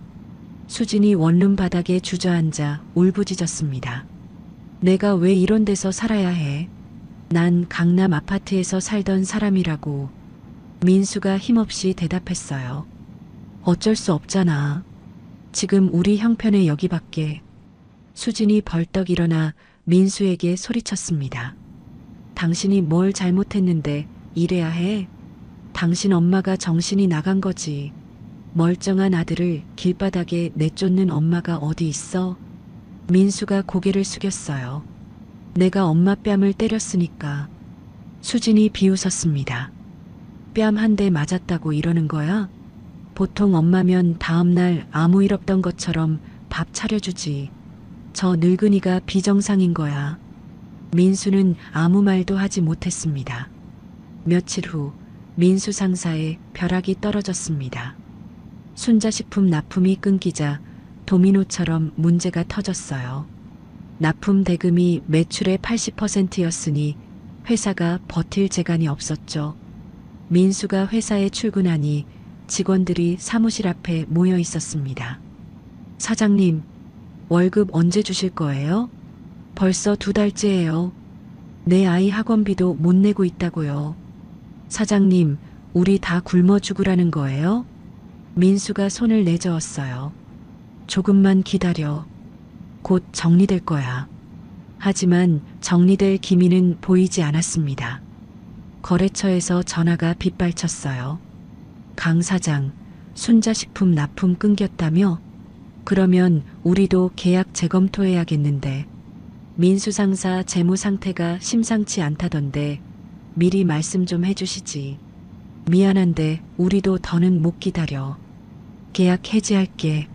수진이 원룸 바닥에 주저앉아 울부짖었습니다. 내가 왜 이런 데서 살아야 해? 난 강남 아파트에서 살던 사람이라고. 민수가 힘없이 대답했어요. 어쩔 수 없잖아. 지금 우리 형편에 여기밖에. 수진이 벌떡 일어나 민수에게 소리쳤습니다. 당신이 뭘 잘못했는데 이래야 해? 당신 엄마가 정신이 나간 거지. 멀쩡한 아들을 길바닥에 내쫓는 엄마가 어디 있어? 민수가 고개를 숙였어요. 내가 엄마 뺨을 때렸으니까. 수진이 비웃었습니다. 뺨 한 대 맞았다고 이러는 거야? 보통 엄마면 다음날 아무 일 없던 것처럼 밥 차려주지. 저 늙은이가 비정상인 거야. 민수는 아무 말도 하지 못했습니다. 며칠 후 민수 상사의 벼락이 떨어졌습니다. 순자식품 납품이 끊기자 도미노처럼 문제가 터졌어요. 납품 대금이 매출의 80%였으니 회사가 버틸 재간이 없었죠. 민수가 회사에 출근하니 직원들이 사무실 앞에 모여 있었습니다. 사장님, 월급 언제 주실 거예요? 벌써 2달째예요. 내 아이 학원비도 못 내고 있다고요. 사장님, 우리 다 굶어 죽으라는 거예요? 민수가 손을 내저었어요. 조금만 기다려. 곧 정리될 거야. 하지만 정리될 기미는 보이지 않았습니다. 거래처에서 전화가 빗발쳤어요. 강 사장, 순자식품 납품 끊겼다며? 그러면 우리도 계약 재검토해야겠는데. 민수 상사 재무 상태가 심상치 않다던데 미리 말씀 좀 해주시지. 미안한데 우리도 더는 못 기다려. 계약 해지할게.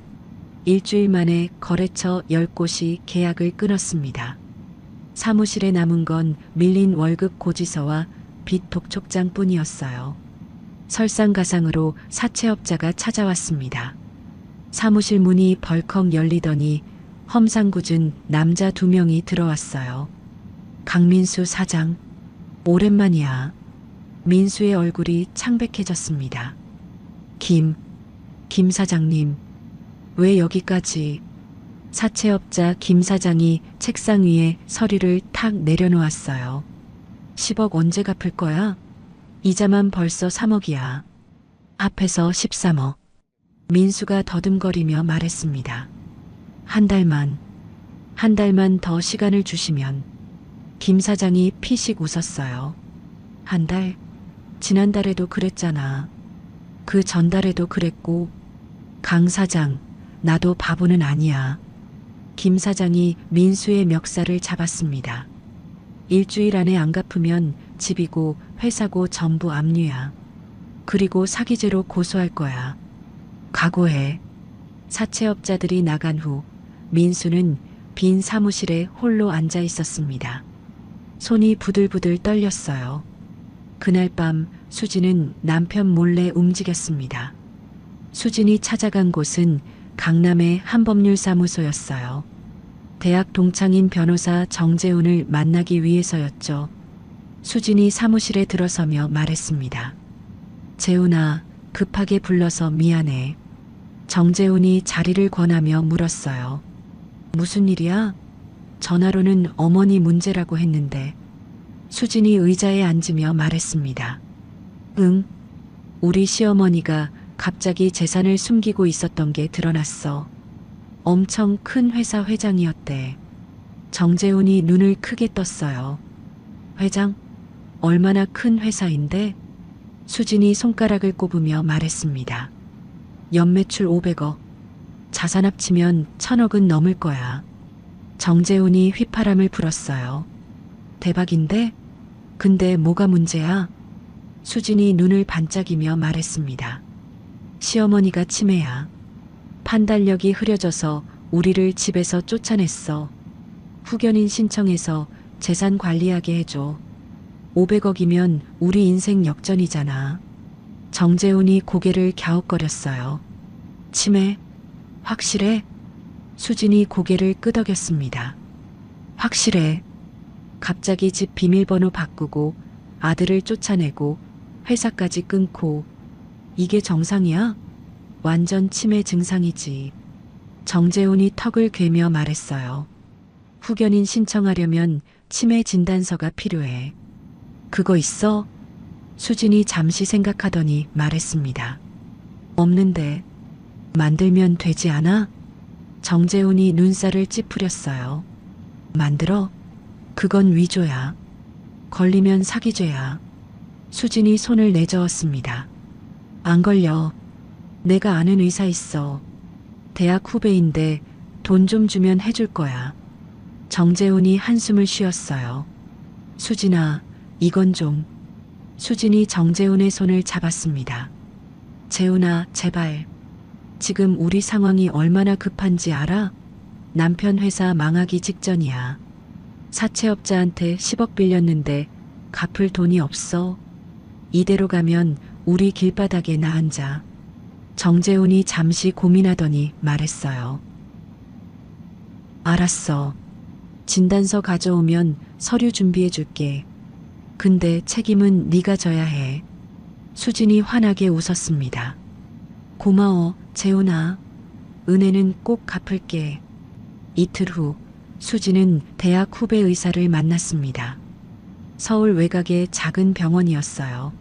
일주일 만에 거래처 10곳이 계약을 끊었습니다. 사무실에 남은 건 밀린 월급 고지서와 빚 독촉장 뿐이었어요. 설상가상으로 사채업자가 찾아왔습니다. 사무실 문이 벌컥 열리더니 험상궂은 남자 2명이 들어왔어요. 강민수 사장, 오랜만이야. 민수의 얼굴이 창백해졌습니다. 김 사장님, 왜 여기까지? 사채업자 김 사장이 책상 위에 서류를 탁 내려놓았어요. 10억 언제 갚을 거야? 이자만 벌써 3억이야. 앞에서 13억. 민수가 더듬거리며 말했습니다. 한 달만 더 시간을 주시면. 김 사장이 피식 웃었어요. 한 달? 지난달에도 그랬잖아. 그 전달에도 그랬고. 강 사장, 나도 바보는 아니야. 김 사장이 민수의 멱살을 잡았습니다. 일주일 안에 안 갚으면 집이고 회사고 전부 압류야. 그리고 사기죄로 고소할 거야. 각오해. 사채업자들이 나간 후 민수는 빈 사무실에 홀로 앉아 있었습니다. 손이 부들부들 떨렸어요. 그날 밤 수진은 남편 몰래 움직였습니다. 수진이 찾아간 곳은 강남의 한법률사무소였어요. 대학 동창인 변호사 정재훈을 만나기 위해서였죠. 수진이 사무실에 들어서며 말했습니다. 재훈아, 급하게 불러서 미안해. 정재훈이 자리를 권하며 물었어요. 무슨 일이야? 전화로는 어머니 문제라고 했는데. 수진이 의자에 앉으며 말했습니다. 응, 우리 시어머니가 갑자기 재산을 숨기고 있었던 게 드러났어. 엄청 큰 회사 회장이었대. 정재훈이 눈을 크게 떴어요. 회장? 얼마나 큰 회사인데? 수진이 손가락을 꼽으며 말했습니다. 연매출 500억. 자산 합치면 1000억은 넘을 거야. 정재훈이 휘파람을 불었어요. 대박인데? 근데 뭐가 문제야? 수진이 눈을 반짝이며 말했습니다. 시어머니가 치매야. 판단력이 흐려져서 우리를 집에서 쫓아냈어. 후견인 신청해서 재산 관리하게 해줘. 500억이면 우리 인생 역전이잖아. 정재훈이 고개를 갸웃거렸어요. 치매? 확실해? 수진이 고개를 끄덕였습니다. 확실해. 갑자기 집 비밀번호 바꾸고 아들을 쫓아내고 회사까지 끊고. 이게 정상이야? 완전 치매 증상이지. 정재훈이 턱을 괴며 말했어요. 후견인 신청하려면 치매 진단서가 필요해. 그거 있어? 수진이 잠시 생각하더니 말했습니다. 없는데. 만들면 되지 않아? 정재훈이 눈살을 찌푸렸어요. 만들어? 그건 위조야. 걸리면 사기죄야. 수진이 손을 내저었습니다. 안 걸려. 내가 아는 의사 있어. 대학 후배인데 돈 좀 주면 해줄 거야. 정재훈이 한숨을 쉬었어요. 수진아, 이건 좀. 수진이 정재훈의 손을 잡았습니다. 재훈아, 제발. 지금 우리 상황이 얼마나 급한지 알아? 남편 회사 망하기 직전이야. 사채업자한테 10억 빌렸는데 갚을 돈이 없어. 이대로 가면 우리 길바닥에 나 앉아. 정재훈이 잠시 고민하더니 말했어요. 알았어. 진단서 가져오면 서류 준비해 줄게. 근데 책임은 네가 져야 해. 수진이 환하게 웃었습니다. 고마워, 재훈아. 은혜는 꼭 갚을게. 이틀 후 수진은 대학 후배 의사를 만났습니다. 서울 외곽의 작은 병원이었어요.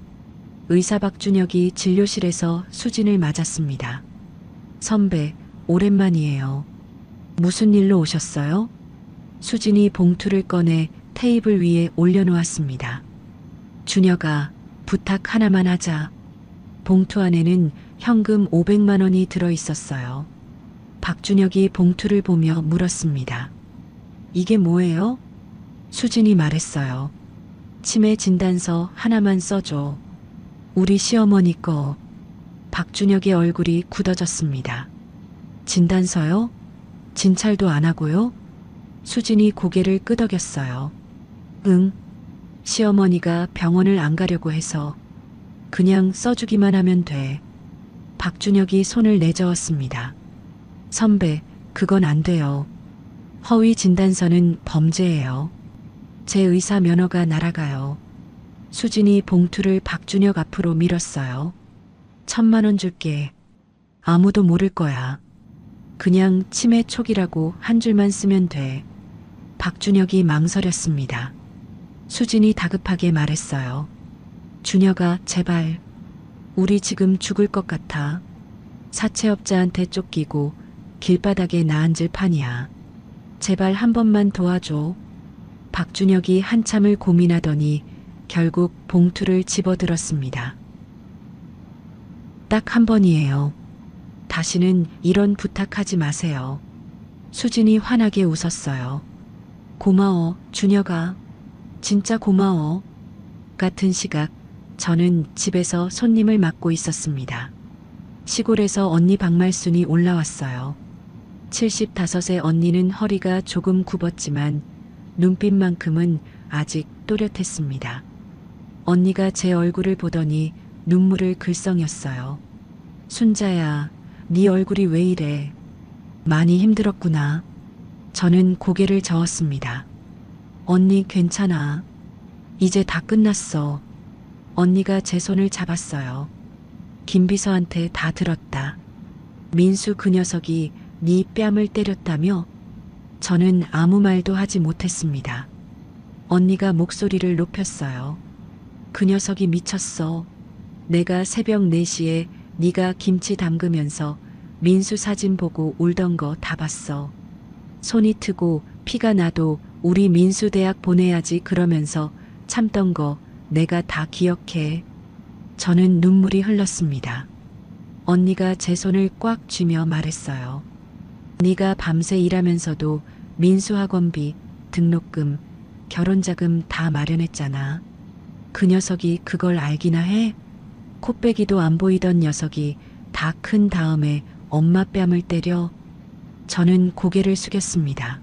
의사 박준혁이 진료실에서 수진을 맞았습니다. 선배, 오랜만이에요. 무슨 일로 오셨어요? 수진이 봉투를 꺼내 테이블 위에 올려놓았습니다. 준혁아, 부탁 하나만 하자. 봉투 안에는 현금 500만 원이 들어있었어요. 박준혁이 봉투를 보며 물었습니다. 이게 뭐예요? 수진이 말했어요. 치매 진단서 하나만 써줘. 우리 시어머니 거. 박준혁의 얼굴이 굳어졌습니다. 진단서요? 진찰도 안 하고요? 수진이 고개를 끄덕였어요. 응. 시어머니가 병원을 안 가려고 해서 그냥 써주기만 하면 돼. 박준혁이 손을 내저었습니다. 선배, 그건 안 돼요. 허위 진단서는 범죄예요. 제 의사 면허가 날아가요. 수진이 봉투를 박준혁 앞으로 밀었어요. 1,000만 원 줄게. 아무도 모를 거야. 그냥 치매 촉이라고 한 줄만 쓰면 돼. 박준혁이 망설였습니다. 수진이 다급하게 말했어요. 준혁아, 제발. 우리 지금 죽을 것 같아. 사채업자한테 쫓기고 길바닥에 나앉을 판이야. 제발 한 번만 도와줘. 박준혁이 한참을 고민하더니 결국 봉투를 집어들었습니다. 딱 한 번이에요. 다시는 이런 부탁하지 마세요. 수진이 환하게 웃었어요. 고마워, 준혁아. 진짜 고마워. 같은 시각 저는 집에서 손님을 맡고 있었습니다. 시골에서 언니 박말순이 올라왔어요. 75의 언니는 허리가 조금 굽었지만 눈빛만큼은 아직 또렷했습니다. 언니가 제 얼굴을 보더니 눈물을 글썽였어요. 순자야, 네 얼굴이 왜 이래? 많이 힘들었구나. 저는 고개를 저었습니다. 언니 괜찮아. 이제 다 끝났어. 언니가 제 손을 잡았어요. 김비서한테 다 들었다. 민수 그 녀석이 네 뺨을 때렸다며? 저는 아무 말도 하지 못했습니다. 언니가 목소리를 높였어요. 그 녀석이 미쳤어. 내가 새벽 4시에 네가 김치 담그면서 민수 사진 보고 울던 거 다 봤어. 손이 트고 피가 나도 우리 민수 대학 보내야지 그러면서 참던 거 내가 다 기억해. 저는 눈물이 흘렀습니다. 언니가 제 손을 꽉 쥐며 말했어요. 네가 밤새 일하면서도 민수 학원비, 등록금, 결혼자금 다 마련했잖아. 그 녀석이 그걸 알기나 해? 코빼기도 안 보이던 녀석이 다 큰 다음에 엄마 뺨을 때려. 저는 고개를 숙였습니다.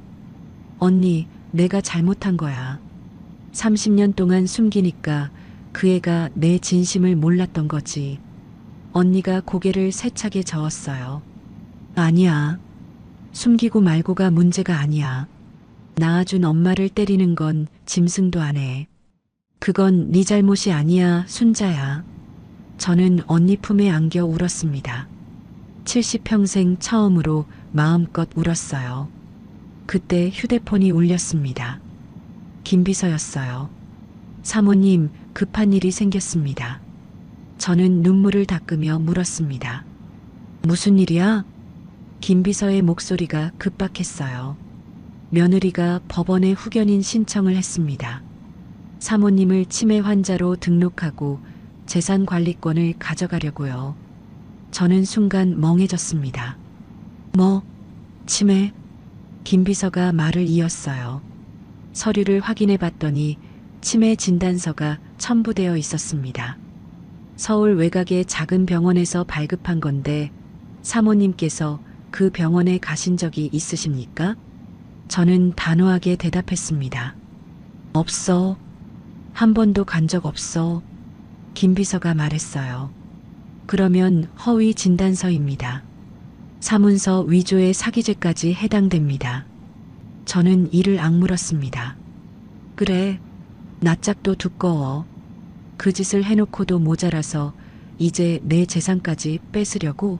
언니, 내가 잘못한 거야. 30년 동안 숨기니까 그 애가 내 진심을 몰랐던 거지. 언니가 고개를 세차게 저었어요. 아니야. 숨기고 말고가 문제가 아니야. 낳아준 엄마를 때리는 건 짐승도 안 해. 그건 네 잘못이 아니야, 순자야. 저는 언니 품에 안겨 울었습니다. 70평생 처음으로 마음껏 울었어요. 그때 휴대폰이 울렸습니다. 김비서였어요. 사모님, 급한 일이 생겼습니다. 저는 눈물을 닦으며 물었습니다. 무슨 일이야? 김비서의 목소리가 급박했어요. 며느리가 법원에 후견인 신청을 했습니다. 사모님을 치매 환자로 등록하고 재산 관리권을 가져가려고요. 저는 순간 멍해졌습니다. 뭐? 치매? 김비서가 말을 이었어요. 서류를 확인해 봤더니 치매 진단서가 첨부되어 있었습니다. 서울 외곽의 작은 병원에서 발급한 건데 사모님께서 그 병원에 가신 적이 있으십니까? 저는 단호하게 대답했습니다. 없어. 한 번도 간 적 없어. 김비서가 말했어요. 그러면 허위 진단서입니다. 사문서 위조의 사기죄까지 해당됩니다. 저는 이를 악물었습니다. 그래, 낯짝도 두꺼워. 그 짓을 해놓고도 모자라서 이제 내 재산까지 뺏으려고?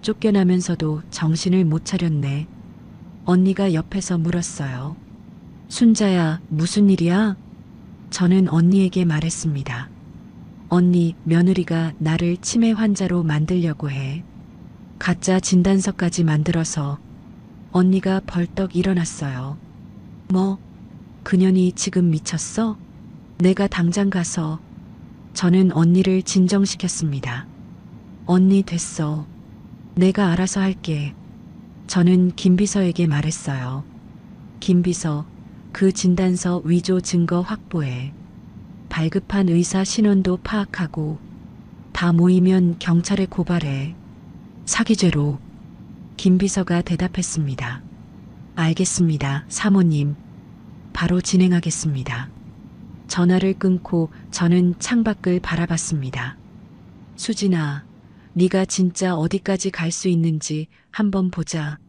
쫓겨나면서도 정신을 못 차렸네. 언니가 옆에서 물었어요. 순자야, 무슨 일이야? 저는 언니에게 말했습니다. 언니, 며느리가 나를 치매 환자로 만들려고 해. 가짜 진단서까지 만들어서. 언니가 벌떡 일어났어요. 뭐? 그년이 지금 미쳤어? 내가 당장 가서. 저는 언니를 진정시켰습니다. 언니 됐어. 내가 알아서 할게. 저는 김비서에게 말했어요. 김비서, 그 진단서 위조 증거 확보해. 발급한 의사 신원도 파악하고 다 모이면 경찰에 고발해. 사기죄로. 김비서가 대답했습니다. 알겠습니다, 사모님. 바로 진행하겠습니다. 전화를 끊고 저는 창밖을 바라봤습니다. 수진아, 네가 진짜 어디까지 갈 수 있는지 한번 보자.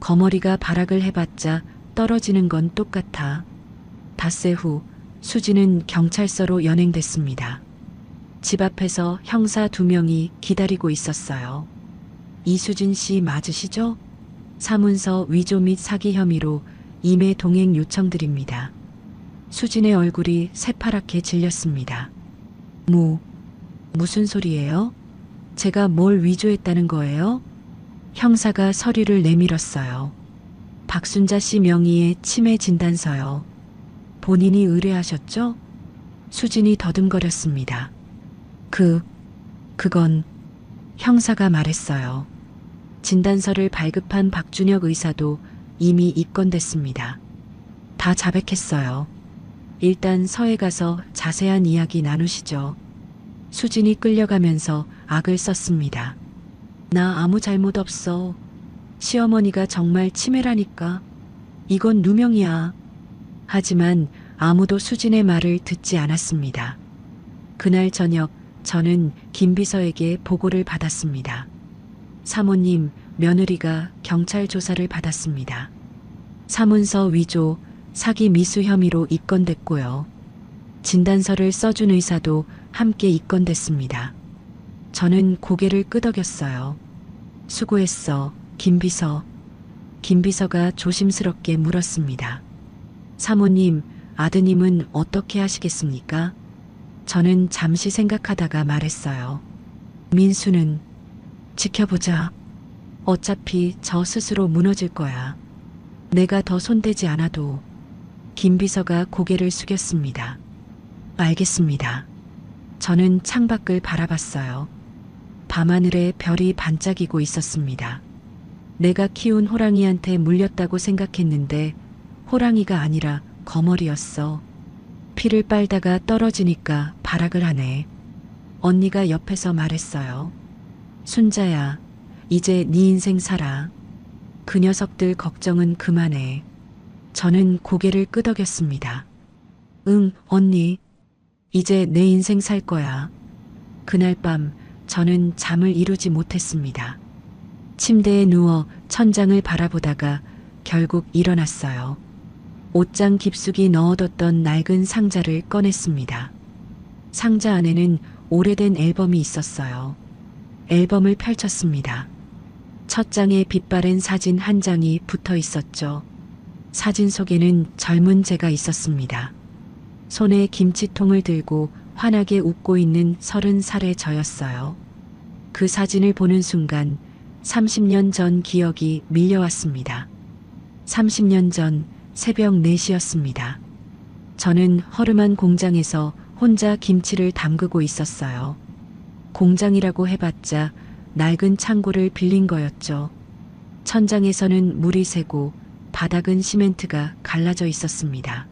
거머리가 발악을 해봤자 떨어지는 건 똑같아. 닷새 후 수지는 경찰서로 연행됐습니다. 집 앞에서 형사 2명이 기다리고 있었어요. 이수진 씨 맞으시죠? 사문서 위조 및 사기 혐의로 임해 동행 요청드립니다. 수진의 얼굴이 새파랗게 질렸습니다. 무슨 소리예요? 제가 뭘 위조했다는 거예요? 형사가 서류를 내밀었어요. 박순자 씨 명의의 치매 진단서요. 본인이 의뢰하셨죠? 수진이 더듬거렸습니다. 그건 형사가 말했어요. 진단서를 발급한 박준혁 의사도 이미 입건됐습니다. 다 자백했어요. 일단 서에 가서 자세한 이야기 나누시죠. 수진이 끌려가면서 악을 썼습니다. 나 아무 잘못 없어. 시어머니가 정말 치매라니까. 이건 누명이야. 하지만 아무도 수진의 말을 듣지 않았습니다. 그날 저녁 저는 김 비서에게 보고를 받았습니다. 사모님, 며느리가 경찰 조사를 받았습니다. 사문서 위조, 사기 미수 혐의로 입건됐고요. 진단서를 써준 의사도 함께 입건됐습니다. 저는 고개를 끄덕였어요. 수고했어, 김 비서. 김 비서가 조심스럽게 물었습니다. 사모님, 아드님은 어떻게 하시겠습니까? 저는 잠시 생각하다가 말했어요. 민수는 지켜보자. 어차피 저 스스로 무너질 거야. 내가 더 손대지 않아도. 김 비서가 고개를 숙였습니다. 알겠습니다. 저는 창밖을 바라봤어요. 밤하늘에 별이 반짝이고 있었습니다. 내가 키운 호랑이한테 물렸다고 생각했는데 호랑이가 아니라 거머리였어. 피를 빨다가 떨어지니까 발악을 하네. 언니가 옆에서 말했어요. 순자야, 이제 네 인생 살아. 그 녀석들 걱정은 그만해. 저는 고개를 끄덕였습니다. 응, 언니. 이제 내 인생 살 거야. 그날 밤 저는 잠을 이루지 못했습니다. 침대에 누워 천장을 바라보다가 결국 일어났어요. 옷장 깊숙이 넣어뒀던 낡은 상자를 꺼냈습니다. 상자 안에는 오래된 앨범이 있었어요. 앨범을 펼쳤습니다. 첫 장에 빛바랜 사진 한 장이 붙어 있었죠. 사진 속에는 젊은 제가 있었습니다. 손에 김치통을 들고 환하게 웃고 있는 30살의 저였어요. 그 사진을 보는 순간 30년 전 기억이 밀려왔습니다. 30년 전 새벽 4시였습니다. 저는 허름한 공장에서 혼자 김치를 담그고 있었어요. 공장이라고 해봤자 낡은 창고를 빌린 거였죠. 천장에서는 물이 새고 바닥은 시멘트가 갈라져 있었습니다.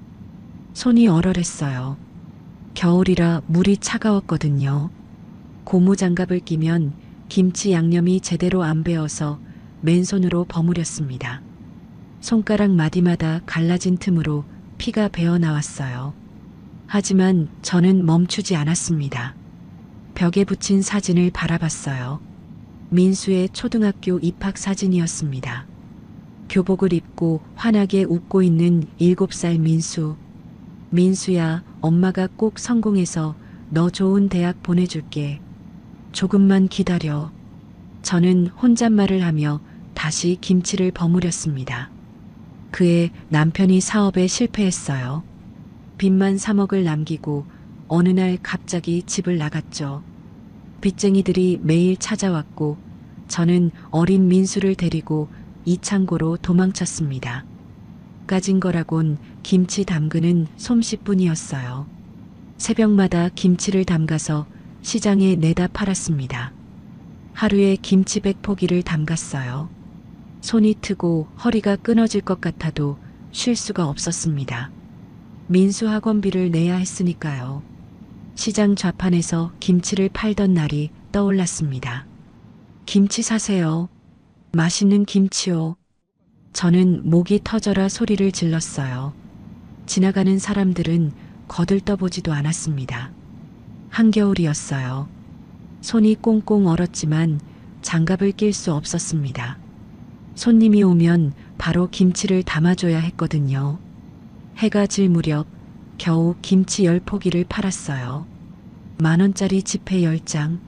손이 얼얼했어요. 겨울이라 물이 차가웠거든요. 고무장갑을 끼면 김치 양념이 제대로 안 배어서 맨손으로 버무렸습니다. 손가락 마디마다 갈라진 틈으로 피가 배어 나왔어요. 하지만 저는 멈추지 않았습니다. 벽에 붙인 사진을 바라봤어요. 민수의 초등학교 입학 사진이었습니다. 교복을 입고 환하게 웃고 있는 7살 민수. 민수야, 엄마가 꼭 성공해서 너 좋은 대학 보내줄게. 조금만 기다려. 저는 혼잣말을 하며 다시 김치를 버무렸습니다. 그의 남편이 사업에 실패했어요. 빚만 3억을 남기고 어느 날 갑자기 집을 나갔죠. 빚쟁이들이 매일 찾아왔고 저는 어린 민수를 데리고 이창고로 도망쳤습니다. 가진 거라곤 김치 담그는 솜씨뿐이었어요. 새벽마다 김치를 담가서 시장에 내다 팔았습니다. 하루에 김치 100포기를 담갔어요. 손이 트고 허리가 끊어질 것 같아도 쉴 수가 없었습니다. 민수 학원비를 내야 했으니까요. 시장 좌판에서 김치를 팔던 날이 떠올랐습니다. 김치 사세요. 맛있는 김치요. 저는 목이 터져라 소리를 질렀어요. 지나가는 사람들은 거들떠보지도 않았습니다. 한겨울이었어요. 손이 꽁꽁 얼었지만 장갑을 낄 수 없었습니다. 손님이 오면 바로 김치를 담아줘야 했거든요. 해가 질 무렵 겨우 김치 10포기를 팔았어요. 10,000원짜리 지폐 10장.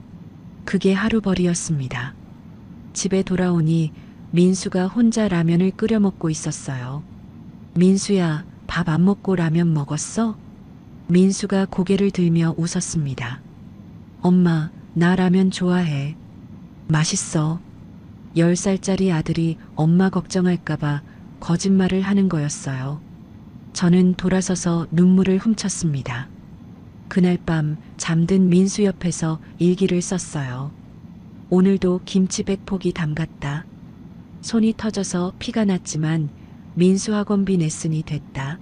그게 하루벌이였습니다. 집에 돌아오니 민수가 혼자 라면을 끓여 먹고 있었어요. 민수야, 밥 안 먹고 라면 먹었어? 민수가 고개를 들며 웃었습니다. 엄마, 나 라면 좋아해. 맛있어. 10살짜리 아들이 엄마 걱정할까봐 거짓말을 하는 거였어요. 저는 돌아서서 눈물을 훔쳤습니다. 그날 밤 잠든 민수 옆에서 일기를 썼어요. 오늘도 김치 100포기 담갔다. 손이 터져서 피가 났지만 민수 학원비 냈으니 됐다.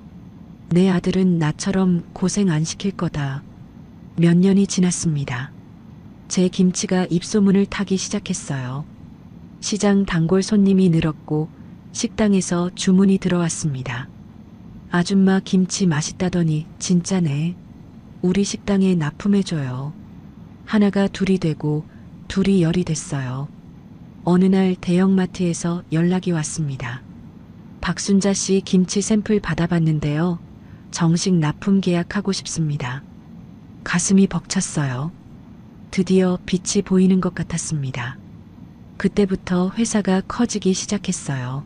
내 아들은 나처럼 고생 안 시킬 거다. 몇 년이 지났습니다. 제 김치가 입소문을 타기 시작했어요. 시장 단골 손님이 늘었고 식당에서 주문이 들어왔습니다. 아줌마 김치 맛있다더니 진짜네. 우리 식당에 납품해줘요. 하나가 둘이 되고 둘이 열이 됐어요. 어느 날 대형마트에서 연락이 왔습니다. 박순자 씨 김치 샘플 받아봤는데요. 정식 납품 계약하고 싶습니다. 가슴이 벅찼어요. 드디어 빛이 보이는 것 같았습니다. 그때부터 회사가 커지기 시작했어요.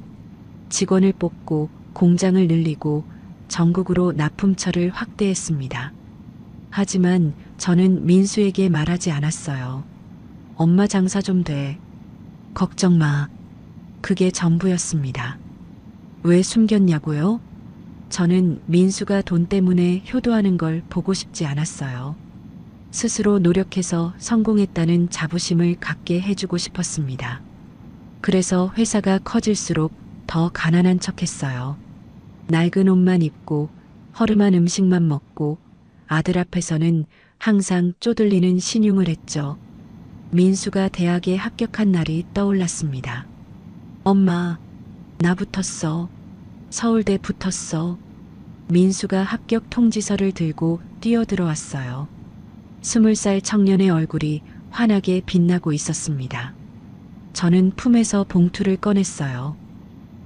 직원을 뽑고 공장을 늘리고 전국으로 납품처를 확대했습니다. 하지만 저는 민수에게 말하지 않았어요. 엄마 장사 좀 돼. 걱정 마. 그게 전부였습니다. 왜 숨겼냐고요? 저는 민수가 돈 때문에 효도하는 걸 보고 싶지 않았어요. 스스로 노력해서 성공했다는 자부심을 갖게 해주고 싶었습니다. 그래서 회사가 커질수록 더 가난한 척했어요. 낡은 옷만 입고 허름한 음식만 먹고 아들 앞에서는 항상 쪼들리는 신용을 했죠. 민수가 대학에 합격한 날이 떠올랐습니다. 엄마, 나 붙었어. 서울대 붙었어. 민수가 합격 통지서를 들고 뛰어들어왔어요. 20살 청년의 얼굴이 환하게 빛나고 있었습니다. 저는 품에서 봉투를 꺼냈어요.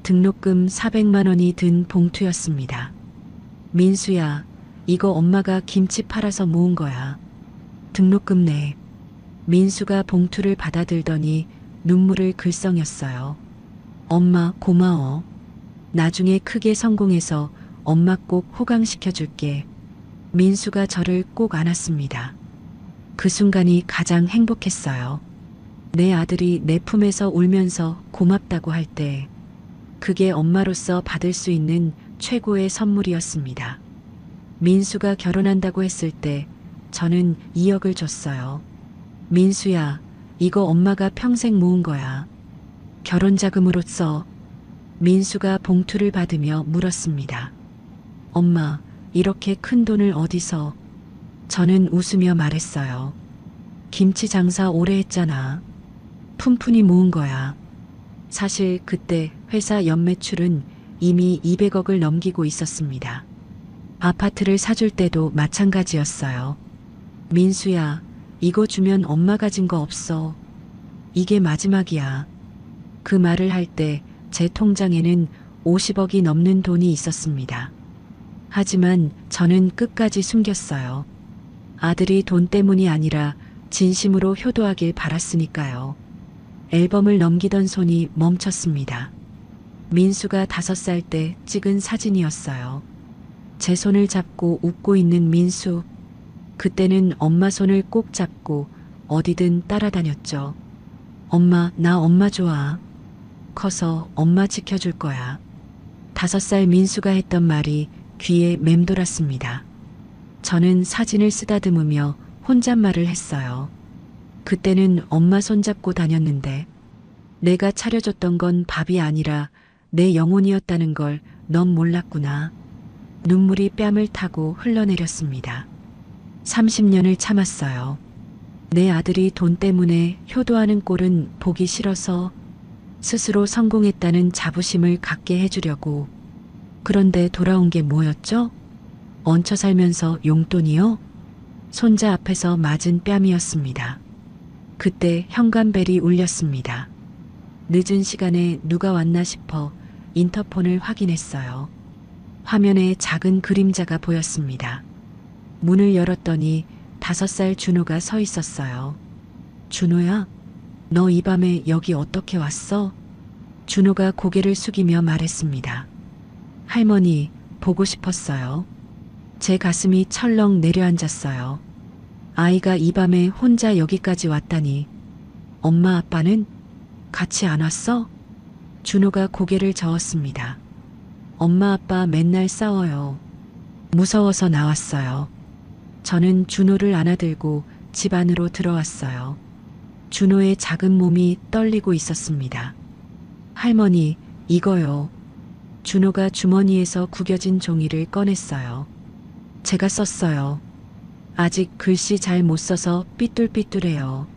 등록금 400만 원이 든 봉투였습니다. 민수야, 이거 엄마가 김치 팔아서 모은 거야. 등록금 내. 민수가 봉투를 받아들더니 눈물을 글썽였어요. 엄마 고마워. 나중에 크게 성공해서 엄마 꼭 호강시켜줄게. 민수가 저를 꼭 안았습니다. 그 순간이 가장 행복했어요. 내 아들이 내 품에서 울면서 고맙다고 할 때, 그게 엄마로서 받을 수 있는 최고의 선물이었습니다. 민수가 결혼한다고 했을 때 저는 2억을 줬어요. 민수야, 이거 엄마가 평생 모은 거야. 결혼자금으로 써. 민수가 봉투를 받으며 물었습니다. 엄마, 이렇게 큰 돈을 어디서? 저는 웃으며 말했어요. 김치 장사 오래 했잖아. 푼푼히 모은 거야. 사실 그때 회사 연매출은 이미 200억을 넘기고 있었습니다. 아파트를 사줄 때도 마찬가지였어요. 민수야, 이거 주면 엄마 가진 거 없어. 이게 마지막이야. 그 말을 할 때 제 통장에는 50억이 넘는 돈이 있었습니다. 하지만 저는 끝까지 숨겼어요. 아들이 돈 때문이 아니라 진심으로 효도하길 바랐으니까요. 앨범을 넘기던 손이 멈췄습니다. 민수가 5살 때 찍은 사진이었어요. 제 손을 잡고 웃고 있는 민수. 그때는 엄마 손을 꼭 잡고 어디든 따라다녔죠. 엄마, 나 엄마 좋아. 커서 엄마 지켜줄 거야. 5살 민수가 했던 말이 귀에 맴돌았습니다. 저는 사진을 쓰다듬으며 혼잣말을 했어요. 그때는 엄마 손잡고 다녔는데 내가 차려줬던 건 밥이 아니라 내 영혼이었다는 걸 넌 몰랐구나. 눈물이 뺨을 타고 흘러내렸습니다. 30년을 참았어요. 내 아들이 돈 때문에 효도하는 꼴은 보기 싫어서 스스로 성공했다는 자부심을 갖게 해주려고. 그런데 돌아온 게 뭐였죠? 얹혀 살면서 용돈이요? 손자 앞에서 맞은 뺨이었습니다. 그때 현관벨이 울렸습니다. 늦은 시간에 누가 왔나 싶어 인터폰을 확인했어요. 화면에 작은 그림자가 보였습니다. 문을 열었더니 5살 준호가 서 있었어요. 준호야, 너 이 밤에 여기 어떻게 왔어? 준호가 고개를 숙이며 말했습니다. 할머니, 보고 싶었어요. 제 가슴이 철렁 내려앉았어요. 아이가 이 밤에 혼자 여기까지 왔다니. 엄마 아빠는 같이 안 왔어? 준호가 고개를 저었습니다. 엄마 아빠 맨날 싸워요. 무서워서 나왔어요. 저는 준호를 안아들고 집 안으로 들어왔어요. 준호의 작은 몸이 떨리고 있었습니다. 할머니, 이거요. 준호가 주머니에서 구겨진 종이를 꺼냈어요. 제가 썼어요. 아직 글씨 잘 못 써서 삐뚤삐뚤해요.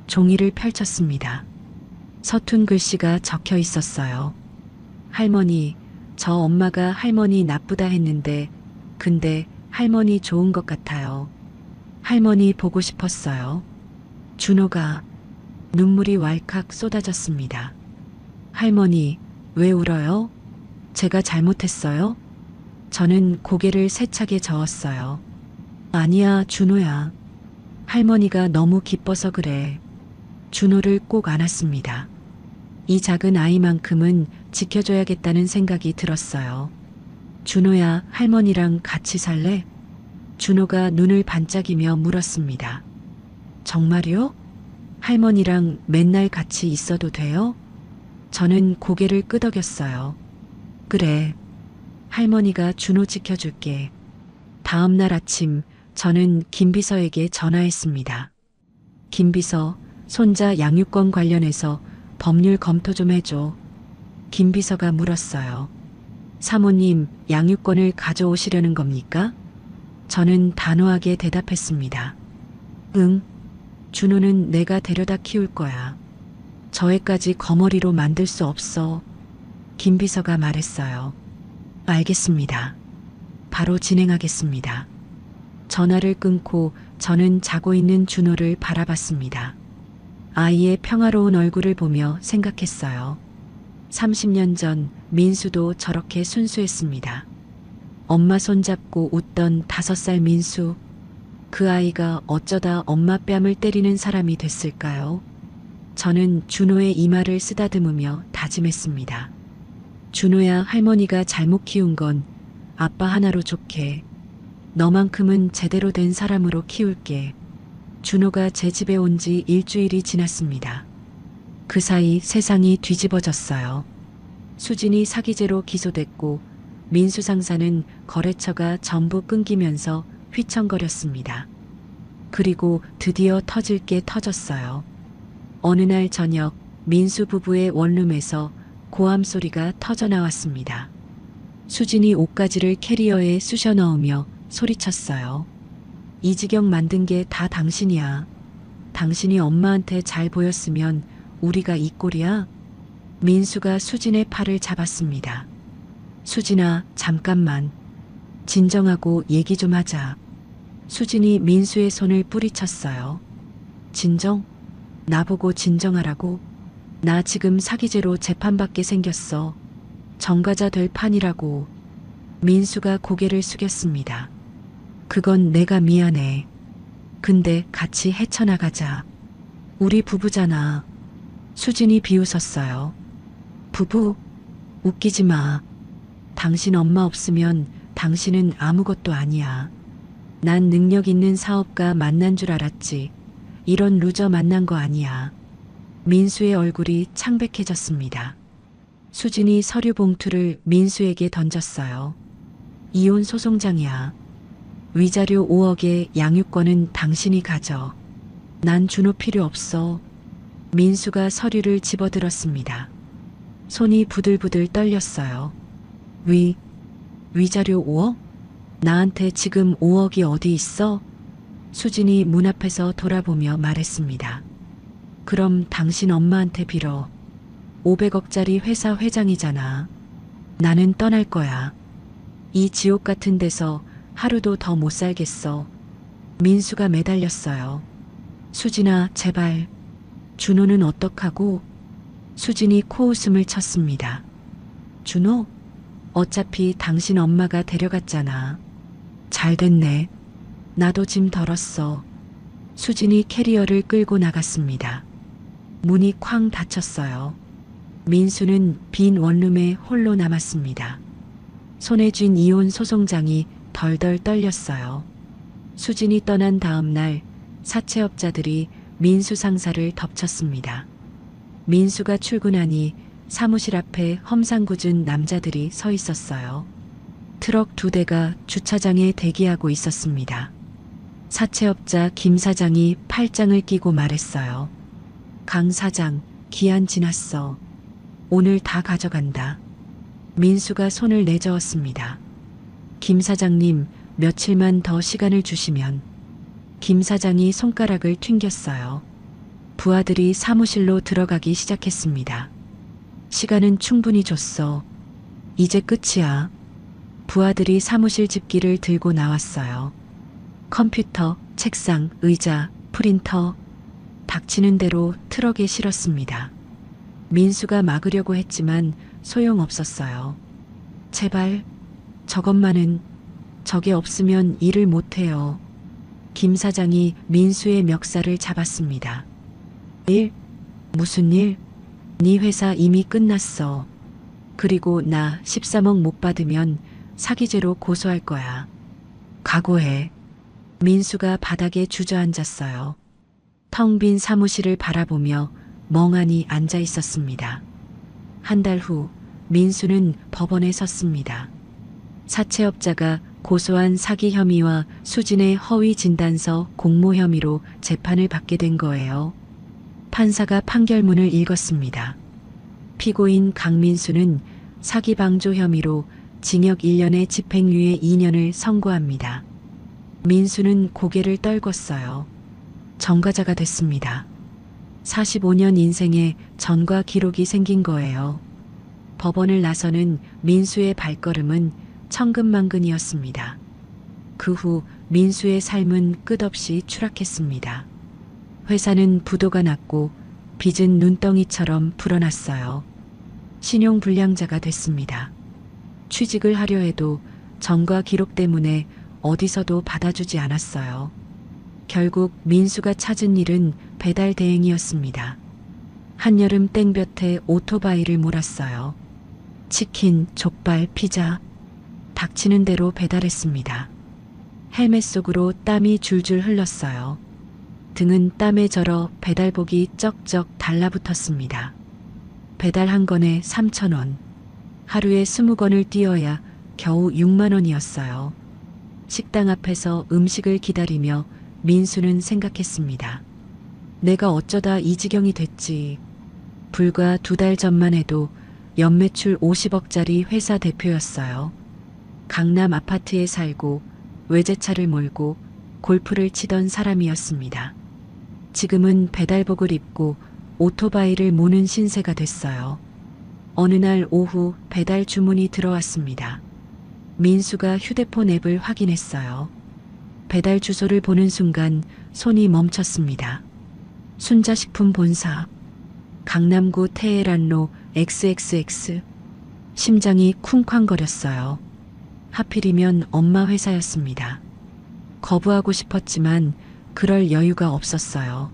종이를 펼쳤습니다. 서툰 글씨가 적혀 있었어요. 할머니, 저 엄마가 할머니 나쁘다 했는데, 근데 할머니 좋은 것 같아요. 할머니 보고 싶었어요. 준호가 눈물이 왈칵 쏟아졌습니다. 할머니, 왜 울어요? 제가 잘못했어요? 저는 고개를 세차게 저었어요. 아니야, 준호야. 할머니가 너무 기뻐서 그래. 준호를 꼭 안았습니다. 이 작은 아이만큼은 지켜줘야겠다는 생각이 들었어요. 준호야, 할머니랑 같이 살래? 준호가 눈을 반짝이며 물었습니다. 정말요? 할머니랑 맨날 같이 있어도 돼요? 저는 고개를 끄덕였어요. 그래. 할머니가 준호 지켜줄게. 다음 날 아침 저는 김비서에게 전화했습니다. 김비서, 손자 양육권 관련해서 법률 검토 좀 해줘. 김비서가 물었어요. 사모님, 양육권을 가져오시려는 겁니까? 저는 단호하게 대답했습니다. 응. 준호는 내가 데려다 키울 거야. 저 애까지 거머리로 만들 수 없어. 김비서가 말했어요. 알겠습니다. 바로 진행하겠습니다. 전화를 끊고 저는 자고 있는 준호를 바라봤습니다. 아이의 평화로운 얼굴을 보며 생각했어요. 30년 전 민수도 저렇게 순수했습니다. 엄마 손잡고 웃던 5살 민수. 그 아이가 어쩌다 엄마 뺨을 때리는 사람이 됐을까요? 저는 준호의 이마를 쓰다듬으며 다짐했습니다. 준호야, 할머니가 잘못 키운 건 아빠 하나로 좋게. 너만큼은 제대로 된 사람으로 키울게. 준호가 제 집에 온 지 일주일이 지났습니다. 그 사이 세상이 뒤집어졌어요. 수진이 사기죄로 기소됐고 민수 상사는 거래처가 전부 끊기면서 휘청거렸습니다. 그리고 드디어 터질 게 터졌어요. 어느 날 저녁 민수 부부의 원룸에서 고함 소리가 터져나왔습니다. 수진이 옷가지를 캐리어에 쑤셔 넣으며 소리쳤어요. 이 지경 만든 게 다 당신이야. 당신이 엄마한테 잘 보였으면 우리가 이 꼴이야? 민수가 수진의 팔을 잡았습니다. 수진아, 잠깐만. 진정하고 얘기 좀 하자. 수진이 민수의 손을 뿌리쳤어요. 진정? 나보고 진정하라고? 나 지금 사기죄로 재판받게 생겼어. 전과자 될 판이라고. 민수가 고개를 숙였습니다. 그건 내가 미안해. 근데 같이 헤쳐나가자. 우리 부부잖아. 수진이 비웃었어요. 부부? 웃기지 마. 당신 엄마 없으면 당신은 아무것도 아니야. 난 능력 있는 사업가 만난 줄 알았지. 이런 루저 만난 거 아니야. 민수의 얼굴이 창백해졌습니다. 수진이 서류 봉투를 민수에게 던졌어요. 이혼 소송장이야. 위자료 5억에 양육권은 당신이 가져. 난 준호 필요 없어. 민수가 서류를 집어들었습니다. 손이 부들부들 떨렸어요. 위자료 5억? 나한테 지금 5억이 어디 있어? 수진이 문 앞에서 돌아보며 말했습니다. 그럼 당신 엄마한테 빌어. 500억짜리 회사 회장이잖아. 나는 떠날 거야. 이 지옥 같은 데서 하루도 더 못 살겠어. 민수가 매달렸어요. 수진아, 제발. 준호는 어떡하고? 수진이 코웃음을 쳤습니다. 준호, 어차피 당신 엄마가 데려갔잖아. 잘 됐네. 나도 짐 덜었어. 수진이 캐리어를 끌고 나갔습니다. 문이 쾅 닫혔어요. 민수는 빈 원룸에 홀로 남았습니다. 손에 쥔 이혼 소송장이 덜덜 떨렸어요. 수진이 떠난 다음 날 사채업자들이 민수 상사를 덮쳤습니다. 민수가 출근하니 사무실 앞에 험상궂은 남자들이 서 있었어요. 트럭 2대가 주차장에 대기하고 있었습니다. 사채업자 김 사장이 팔짱을 끼고 말했어요. 강 사장, 기한 지났어. 오늘 다 가져간다. 민수가 손을 내저었습니다. 김 사장님, 며칠만 더 시간을 주시면. 김 사장이 손가락을 튕겼어요. 부하들이 사무실로 들어가기 시작했습니다. 시간은 충분히 줬어. 이제 끝이야. 부하들이 사무실 집기를 들고 나왔어요. 컴퓨터, 책상, 의자, 프린터, 닥치는 대로 트럭에 실었습니다. 민수가 막으려고 했지만 소용없었어요. 제발, 저것만은, 저게 없으면 일을 못해요. 김 사장이 민수의 멱살을 잡았습니다. 일? 무슨 일? 네 회사 이미 끝났어. 그리고 나 13억 못 받으면 사기죄로 고소할 거야. 각오해. 민수가 바닥에 주저앉았어요. 텅 빈 사무실을 바라보며 멍하니 앉아 있었습니다. 한 달 후 민수는 법원에 섰습니다. 사채업자가 고소한 사기 혐의와 수진의 허위 진단서 공모 혐의로 재판을 받게 된 거예요. 판사가 판결문을 읽었습니다. 피고인 강민수는 사기 방조 혐의로 징역 1년에 집행유예 2년을 선고합니다. 민수는 고개를 떨궜어요. 전과자가 됐습니다. 45년 인생에 전과 기록이 생긴 거예요. 법원을 나서는 민수의 발걸음은 천근만근이었습니다. 그 후 민수의 삶은 끝없이 추락했습니다. 회사는 부도가 났고 빚은 눈덩이처럼 불어났어요. 신용불량자가 됐습니다. 취직을 하려 해도 전과 기록 때문에 어디서도 받아주지 않았어요. 결국 민수가 찾은 일은 배달 대행이었습니다. 한여름 땡볕에 오토바이를 몰았어요. 치킨, 족발, 피자, 닥치는 대로 배달했습니다. 헬멧 속으로 땀이 줄줄 흘렀어요. 등은 땀에 절어 배달복이 쩍쩍 달라붙었습니다. 배달 한 건에 3,000원. 하루에 20건을 뛰어야 겨우 6만 원이었어요. 식당 앞에서 음식을 기다리며 민수는 생각했습니다. 내가 어쩌다 이 지경이 됐지. 불과 2달 전만 해도 연매출 50억짜리 회사 대표였어요. 강남 아파트에 살고 외제차를 몰고 골프를 치던 사람이었습니다. 지금은 배달복을 입고 오토바이를 모는 신세가 됐어요. 어느 날 오후 배달 주문이 들어왔습니다. 민수가 휴대폰 앱을 확인했어요. 배달 주소를 보는 순간 손이 멈췄습니다. 순자식품 본사, 강남구 테헤란로 XXX. 심장이 쿵쾅거렸어요. 하필이면 엄마 회사였습니다. 거부하고 싶었지만 그럴 여유가 없었어요.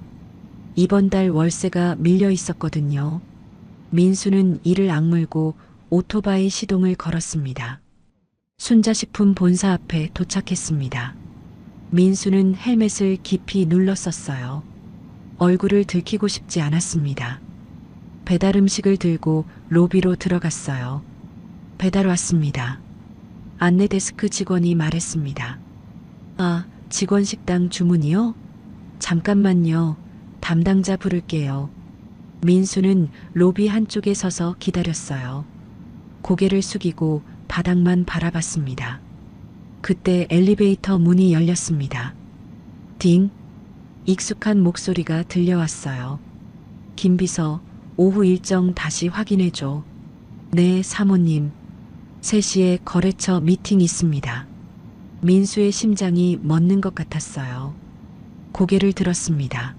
이번 달 월세가 밀려 있었거든요. 민수는 이를 악물고 오토바이 시동을 걸었습니다. 순자식품 본사 앞에 도착했습니다. 민수는 헬멧을 깊이 눌렀었어요. 얼굴을 들키고 싶지 않았습니다. 배달 음식을 들고 로비로 들어갔어요. 배달 왔습니다. 안내 데스크 직원이 말했습니다. 아, 직원 식당 주문이요? 잠깐만요. 담당자 부를게요. 민수는 로비 한쪽에 서서 기다렸어요. 고개를 숙이고 바닥만 바라봤습니다. 그때 엘리베이터 문이 열렸습니다. 딩! 익숙한 목소리가 들려왔어요. 김비서, 오후 일정 다시 확인해줘. 네, 사모님. 3시에 거래처 미팅 있습니다. 민수의 심장이 멎는 것 같았어요. 고개를 들었습니다.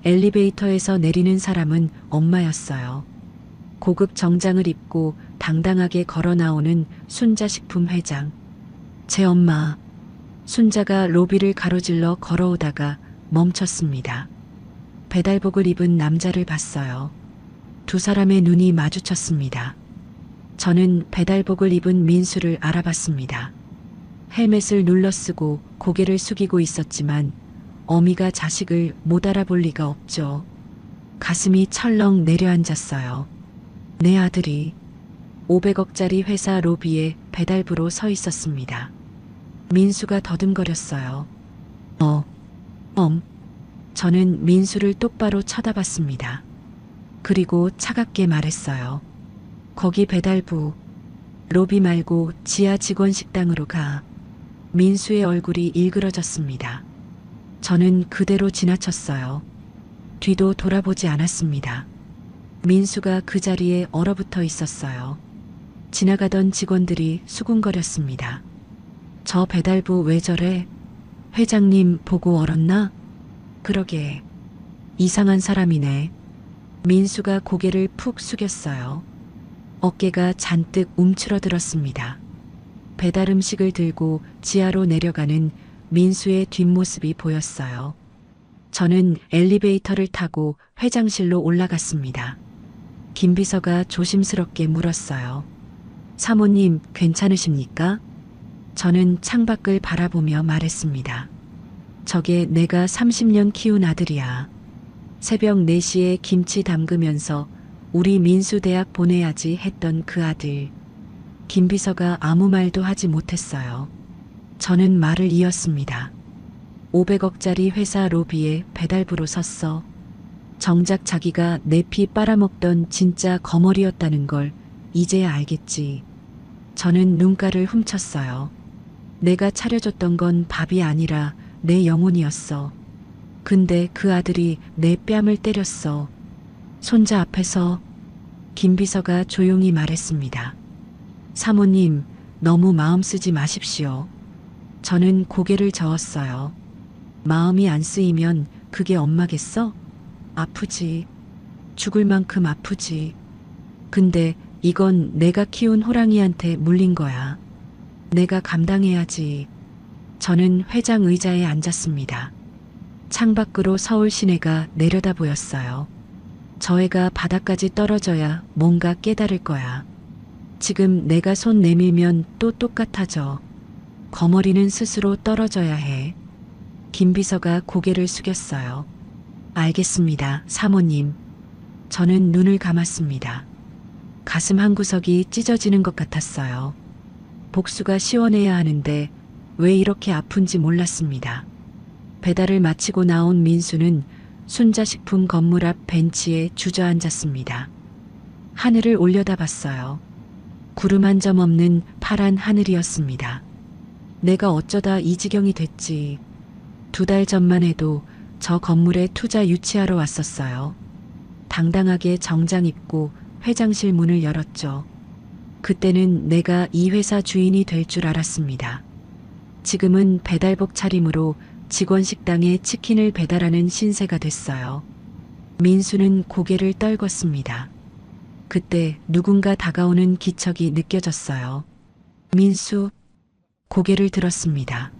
엘리베이터에서 내리는 사람은 엄마였어요. 고급 정장을 입고 당당하게 걸어 나오는 순자식품 회장. 제 엄마. 순자가 로비를 가로질러 걸어오다가 멈췄습니다. 배달복을 입은 남자를 봤어요. 두 사람의 눈이 마주쳤습니다. 저는 배달복을 입은 민수를 알아봤습니다. 헬멧을 눌러쓰고 고개를 숙이고 있었지만 어미가 자식을 못 알아볼 리가 없죠. 가슴이 철렁 내려앉았어요. 내 아들이 500억짜리 회사 로비에 배달부로 서 있었습니다. 민수가 더듬거렸어요. 저는 민수를 똑바로 쳐다봤습니다. 그리고 차갑게 말했어요. 거기 배달부. 로비 말고 지하 직원 식당으로 가. 민수의 얼굴이 일그러졌습니다. 저는 그대로 지나쳤어요. 뒤도 돌아보지 않았습니다. 민수가 그 자리에 얼어붙어 있었어요. 지나가던 직원들이 수군거렸습니다. 저 배달부 왜 저래? 회장님 보고 얼었나? 그러게. 이상한 사람이네. 민수가 고개를 푹 숙였어요. 어깨가 잔뜩 움츠러들었습니다. 배달 음식을 들고 지하로 내려가는 민수의 뒷모습이 보였어요. 저는 엘리베이터를 타고 회장실로 올라갔습니다. 김 비서가 조심스럽게 물었어요. 사모님 괜찮으십니까? 저는 창밖을 바라보며 말했습니다. 저게 내가 30년 키운 아들이야. 새벽 4시에 김치 담그면서 우리 민수 대학 보내야지 했던 그 아들. 김 비서가 아무 말도 하지 못했어요. 저는 말을 이었습니다. 500억짜리 회사 로비에 배달부로 섰어. 정작 자기가 내 피 빨아먹던 진짜 거머리였다는 걸 이제야 알겠지. 저는 눈가를 훔쳤어요. 내가 차려줬던 건 밥이 아니라 내 영혼이었어. 근데 그 아들이 내 뺨을 때렸어. 손자 앞에서. 김 비서가 조용히 말했습니다. 사모님, 너무 마음 쓰지 마십시오. 저는 고개를 저었어요. 마음이 안 쓰이면 그게 엄마겠어? 아프지. 죽을 만큼 아프지. 근데 이건 내가 키운 호랑이한테 물린 거야. 내가 감당해야지. 저는 회장 의자에 앉았습니다. 창밖으로 서울 시내가 내려다 보였어요. 저 애가 바닥까지 떨어져야 뭔가 깨달을 거야. 지금 내가 손 내밀면 또 똑같아져. 거머리는 스스로 떨어져야 해. 김 비서가 고개를 숙였어요. 알겠습니다, 사모님. 저는 눈을 감았습니다. 가슴 한구석이 찢어지는 것 같았어요. 복수가 시원해야 하는데 왜 이렇게 아픈지 몰랐습니다. 배달을 마치고 나온 민수는 순자식품 건물 앞 벤치에 주저앉았습니다. 하늘을 올려다봤어요. 구름 한 점 없는 파란 하늘이었습니다. 내가 어쩌다 이 지경이 됐지. 2달 전만 해도 저 건물에 투자 유치하러 왔었어요. 당당하게 정장 입고 회장실 문을 열었죠. 그때는 내가 이 회사 주인이 될 줄 알았습니다. 지금은 배달복 차림으로 직원 식당에 치킨을 배달하는 신세가 됐어요. 민수는 고개를 떨궜습니다. 그때 누군가 다가오는 기척이 느껴졌어요. 민수, 고개를 들었습니다.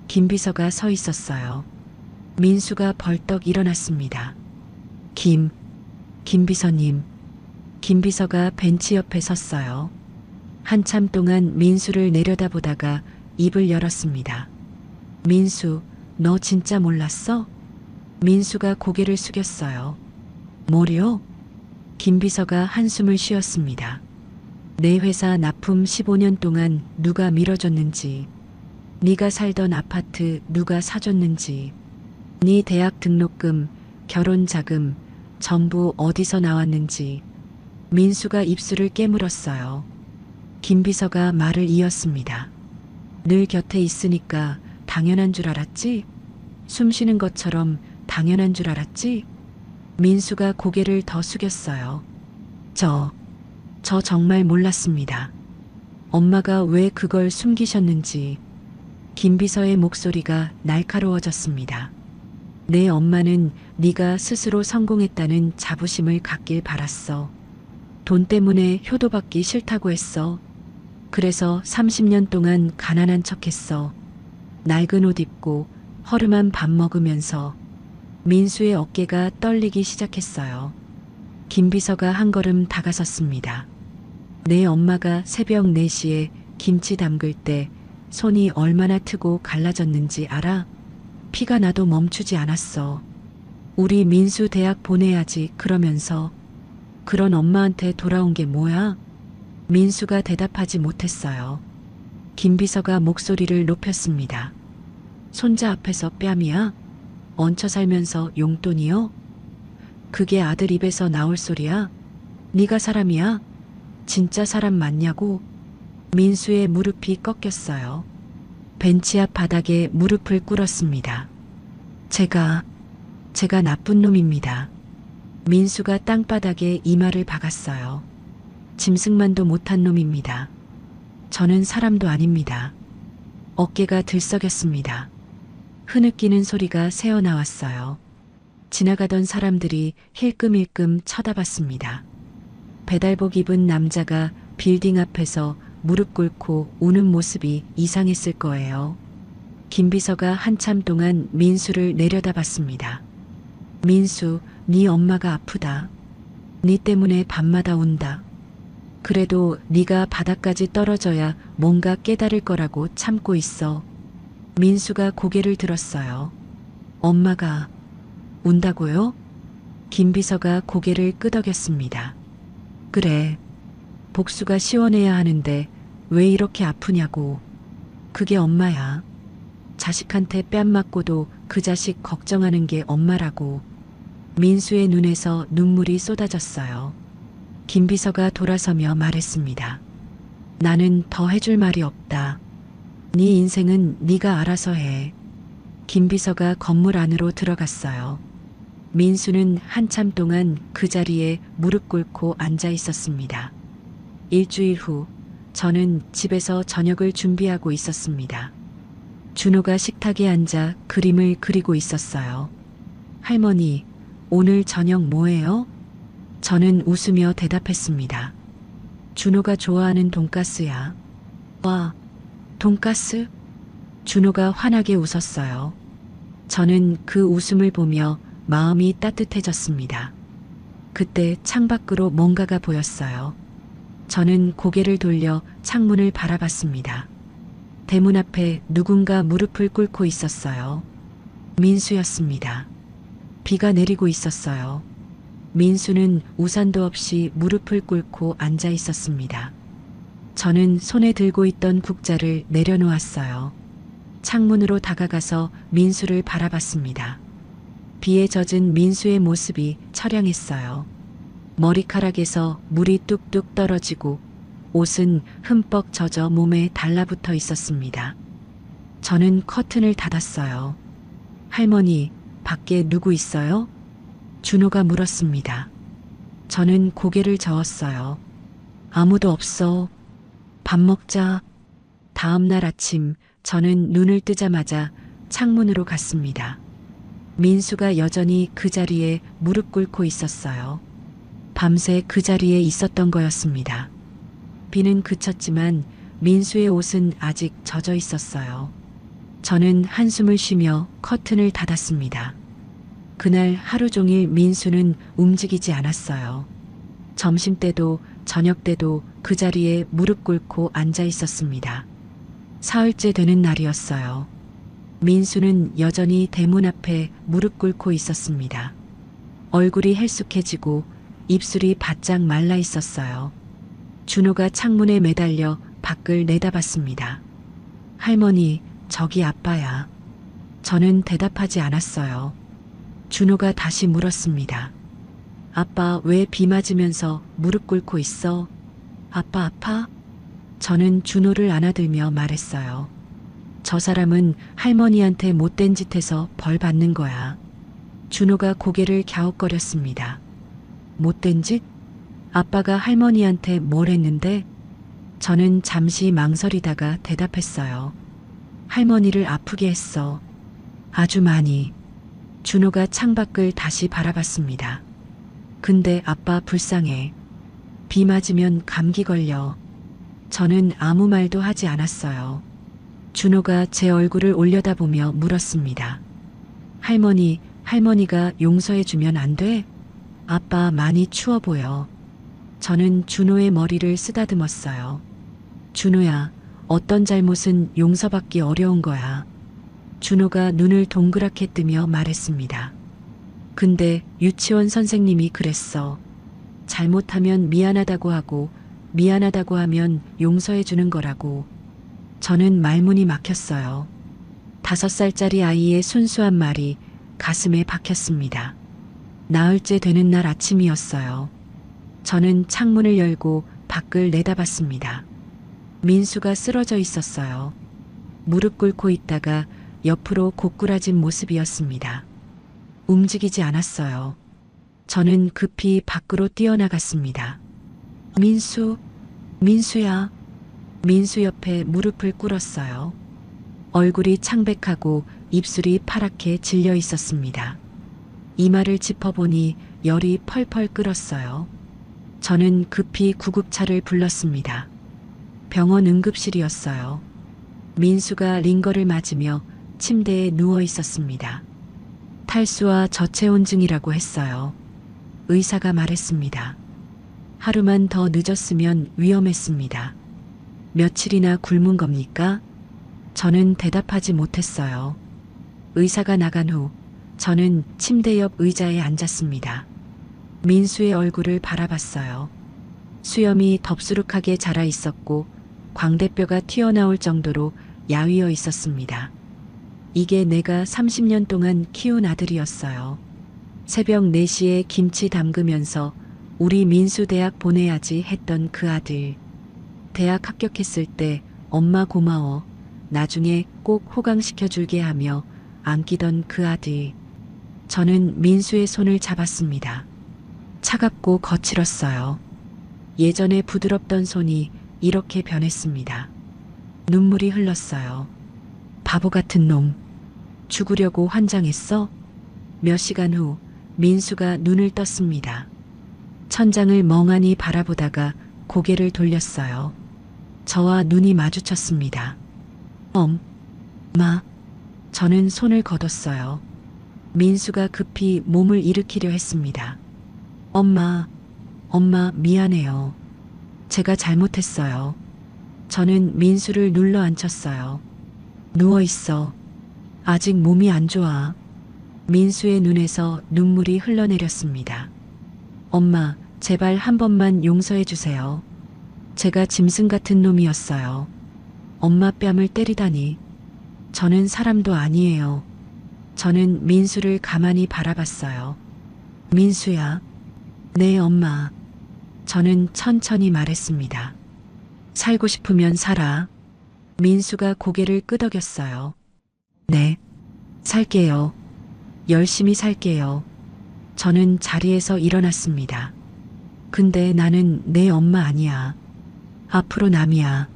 김 비서가 서 있었어요. 민수가 벌떡 일어났습니다. 김 비서님. 김 비서가 벤치 옆에 섰어요. 한참 동안 민수를 내려다보다가 입을 열었습니다. 민수, 너 진짜 몰랐어? 민수가 고개를 숙였어요. 뭐려? 김 비서가 한숨을 쉬었습니다. 내 회사 납품 15년 동안 누가 밀어줬는지, 네가 살던 아파트 누가 사줬는지, 네 대학 등록금, 결혼 자금 전부 어디서 나왔는지. 민수가 입술을 깨물었어요. 김 비서가 말을 이었습니다. 늘 곁에 있으니까 당연한 줄 알았지? 숨 쉬는 것처럼 당연한 줄 알았지? 민수가 고개를 더 숙였어요. 저 정말 몰랐습니다. 엄마가 왜 그걸 숨기셨는지. 김 비서의 목소리가 날카로워졌습니다. 내 엄마는 네가 스스로 성공했다는 자부심을 갖길 바랐어. 돈 때문에 효도받기 싫다고 했어. 그래서 30년 동안 가난한 척 했어. 낡은 옷 입고 허름한 밥 먹으면서. 민수의 어깨가 떨리기 시작했어요. 김 비서가 한 걸음 다가섰습니다. 내 엄마가 새벽 4시에 김치 담글 때 손이 얼마나 트고 갈라졌는지 알아? 피가 나도 멈추지 않았어. 우리 민수 대학 보내야지 그러면서. 그런 엄마한테 돌아온 게 뭐야? 민수가 대답하지 못했어요. 김 비서가 목소리를 높였습니다. 손자 앞에서 뺨이야? 얹혀 살면서 용돈이요? 그게 아들 입에서 나올 소리야? 네가 사람이야? 진짜 사람 맞냐고? 민수의 무릎이 꺾였어요. 벤치 앞 바닥에 무릎을 꿇었습니다. 제가 나쁜 놈입니다. 민수가 땅바닥에 이마를 박았어요. 짐승만도 못한 놈입니다. 저는 사람도 아닙니다. 어깨가 들썩였습니다. 흐느끼는 소리가 새어나왔어요. 지나가던 사람들이 힐끔힐끔 쳐다봤습니다. 배달복 입은 남자가 빌딩 앞에서 무릎 꿇고 우는 모습이 이상했을 거예요. 김 비서가 한참 동안 민수를 내려다봤습니다. 민수, 네 엄마가 아프다. 네 때문에 밤마다 운다. 그래도 네가 바닥까지 떨어져야 뭔가 깨달을 거라고 참고 있어. 민수가 고개를 들었어요. 엄마가 운다고요? 김 비서가 고개를 끄덕였습니다. 그래. 복수가 시원해야 하는데 왜 이렇게 아프냐고. 그게 엄마야. 자식한테 뺨 맞고도 그 자식 걱정하는 게 엄마라고. 민수의 눈에서 눈물이 쏟아졌어요. 김 비서가 돌아서며 말했습니다. 나는 더 해줄 말이 없다. 네 인생은 네가 알아서 해. 김 비서가 건물 안으로 들어갔어요. 민수는 한참 동안 그 자리에 무릎 꿇고 앉아 있었습니다. 일주일 후 저는 집에서 저녁을 준비하고 있었습니다. 준호가 식탁에 앉아 그림을 그리고 있었어요. 할머니, 오늘 저녁 뭐예요? 저는 웃으며 대답했습니다. 준호가 좋아하는 돈가스야. 와, 돈가스? 준호가 환하게 웃었어요. 저는 그 웃음을 보며 마음이 따뜻해졌습니다. 그때 창밖으로 뭔가가 보였어요. 저는 고개를 돌려 창문을 바라봤습니다. 대문 앞에 누군가 무릎을 꿇고 있었어요. 민수였습니다. 비가 내리고 있었어요. 민수는 우산도 없이 무릎을 꿇고 앉아 있었습니다. 저는 손에 들고 있던 국자를 내려놓았어요. 창문으로 다가가서 민수를 바라봤습니다. 비에 젖은 민수의 모습이 처량했어요. 머리카락에서 물이 뚝뚝 떨어지고 옷은 흠뻑 젖어 몸에 달라붙어 있었습니다. 저는 커튼을 닫았어요. 할머니, 밖에 누구 있어요? 준호가 물었습니다. 저는 고개를 저었어요. 아무도 없어. 밥 먹자. 다음 날 아침 저는 눈을 뜨자마자 창문으로 갔습니다. 민수가 여전히 그 자리에 무릎 꿇고 있었어요. 밤새 그 자리에 있었던 거였습니다. 비는 그쳤지만 민수의 옷은 아직 젖어 있었어요. 저는 한숨을 쉬며 커튼을 닫았습니다. 그날 하루 종일 민수는 움직이지 않았어요. 점심 때도 저녁 때도 그 자리에 무릎 꿇고 앉아 있었습니다. 사흘째 되는 날이었어요. 민수는 여전히 대문 앞에 무릎 꿇고 있었습니다. 얼굴이 헬쑥해지고 입술이 바짝 말라 있었어요. 준호가 창문에 매달려 밖을 내다봤습니다. 할머니, 저기 아빠야. 저는 대답하지 않았어요. 준호가 다시 물었습니다. 아빠 왜 비 맞으면서 무릎 꿇고 있어? 아빠 아파? 저는 준호를 안아들며 말했어요. 저 사람은 할머니한테 못된 짓 해서 벌 받는 거야. 준호가 고개를 갸웃거렸습니다. 못된 짓? 아빠가 할머니한테 뭘 했는데? 저는 잠시 망설이다가 대답했어요. 할머니를 아프게 했어. 아주 많이. 준호가 창밖을 다시 바라봤습니다. 근데 아빠 불쌍해. 비 맞으면 감기 걸려. 저는 아무 말도 하지 않았어요. 준호가 제 얼굴을 올려다보며 물었습니다. 할머니가 용서해주면 안 돼? 아빠 많이 추워 보여. 저는 준호의 머리를 쓰다듬었어요. 준호야, 어떤 잘못은 용서받기 어려운 거야. 준호가 눈을 동그랗게 뜨며 말했습니다. 근데 유치원 선생님이 그랬어. 잘못하면 미안하다고 하고 미안하다고 하면 용서해 주는 거라고. 저는 말문이 막혔어요. 5살짜리 아이의 순수한 말이 가슴에 박혔습니다. 나흘째 되는 날 아침이었어요. 저는 창문을 열고 밖을 내다봤습니다. 민수가 쓰러져 있었어요. 무릎 꿇고 있다가 옆으로 고꾸라진 모습이었습니다. 움직이지 않았어요. 저는 급히 밖으로 뛰어나갔습니다. 민수야. 민수 옆에 무릎을 꿇었어요. 얼굴이 창백하고 입술이 파랗게 질려 있었습니다. 이마를 짚어보니 열이 펄펄 끓었어요. 저는 급히 구급차를 불렀습니다. 병원 응급실이었어요. 민수가 링거를 맞으며 침대에 누워 있었습니다. 탈수와 저체온증이라고 했어요. 의사가 말했습니다. 하루만 더 늦었으면 위험했습니다. 며칠이나 굶은 겁니까? 저는 대답하지 못했어요. 의사가 나간 후 저는 침대 옆 의자에 앉았습니다. 민수의 얼굴을 바라봤어요. 수염이 덥수룩하게 자라 있었고 광대뼈가 튀어나올 정도로 야위어 있었습니다. 이게 내가 30년 동안 키운 아들이었어요. 새벽 4시에 김치 담그면서 우리 민수 대학 보내야지 했던 그 아들. 대학 합격했을 때 엄마 고마워. 나중에 꼭 호강시켜줄게 하며 안기던 그 아들. 저는 민수의 손을 잡았습니다. 차갑고 거칠었어요. 예전에 부드럽던 손이 이렇게 변했습니다. 눈물이 흘렀어요. 바보 같은 놈. 죽으려고 환장했어? 몇 시간 후 민수가 눈을 떴습니다. 천장을 멍하니 바라보다가 고개를 돌렸어요. 저와 눈이 마주쳤습니다. 엄마. 저는 손을 거뒀어요. 민수가 급히 몸을 일으키려 했습니다. 엄마 미안해요. 제가 잘못했어요. 저는 민수를 눌러 앉혔어요. 누워있어. 아직 몸이 안 좋아. 민수의 눈에서 눈물이 흘러내렸습니다. 엄마, 제발 한 번만 용서해 주세요. 제가 짐승 같은 놈이었어요. 엄마 뺨을 때리다니. 저는 사람도 아니에요. 저는 민수를 가만히 바라봤어요. 민수야. 네, 엄마. 저는 천천히 말했습니다. 살고 싶으면 살아. 민수가 고개를 끄덕였어요. 네, 살게요. 열심히 살게요. 저는 자리에서 일어났습니다. 근데 나는 내 엄마 아니야. 앞으로 남이야.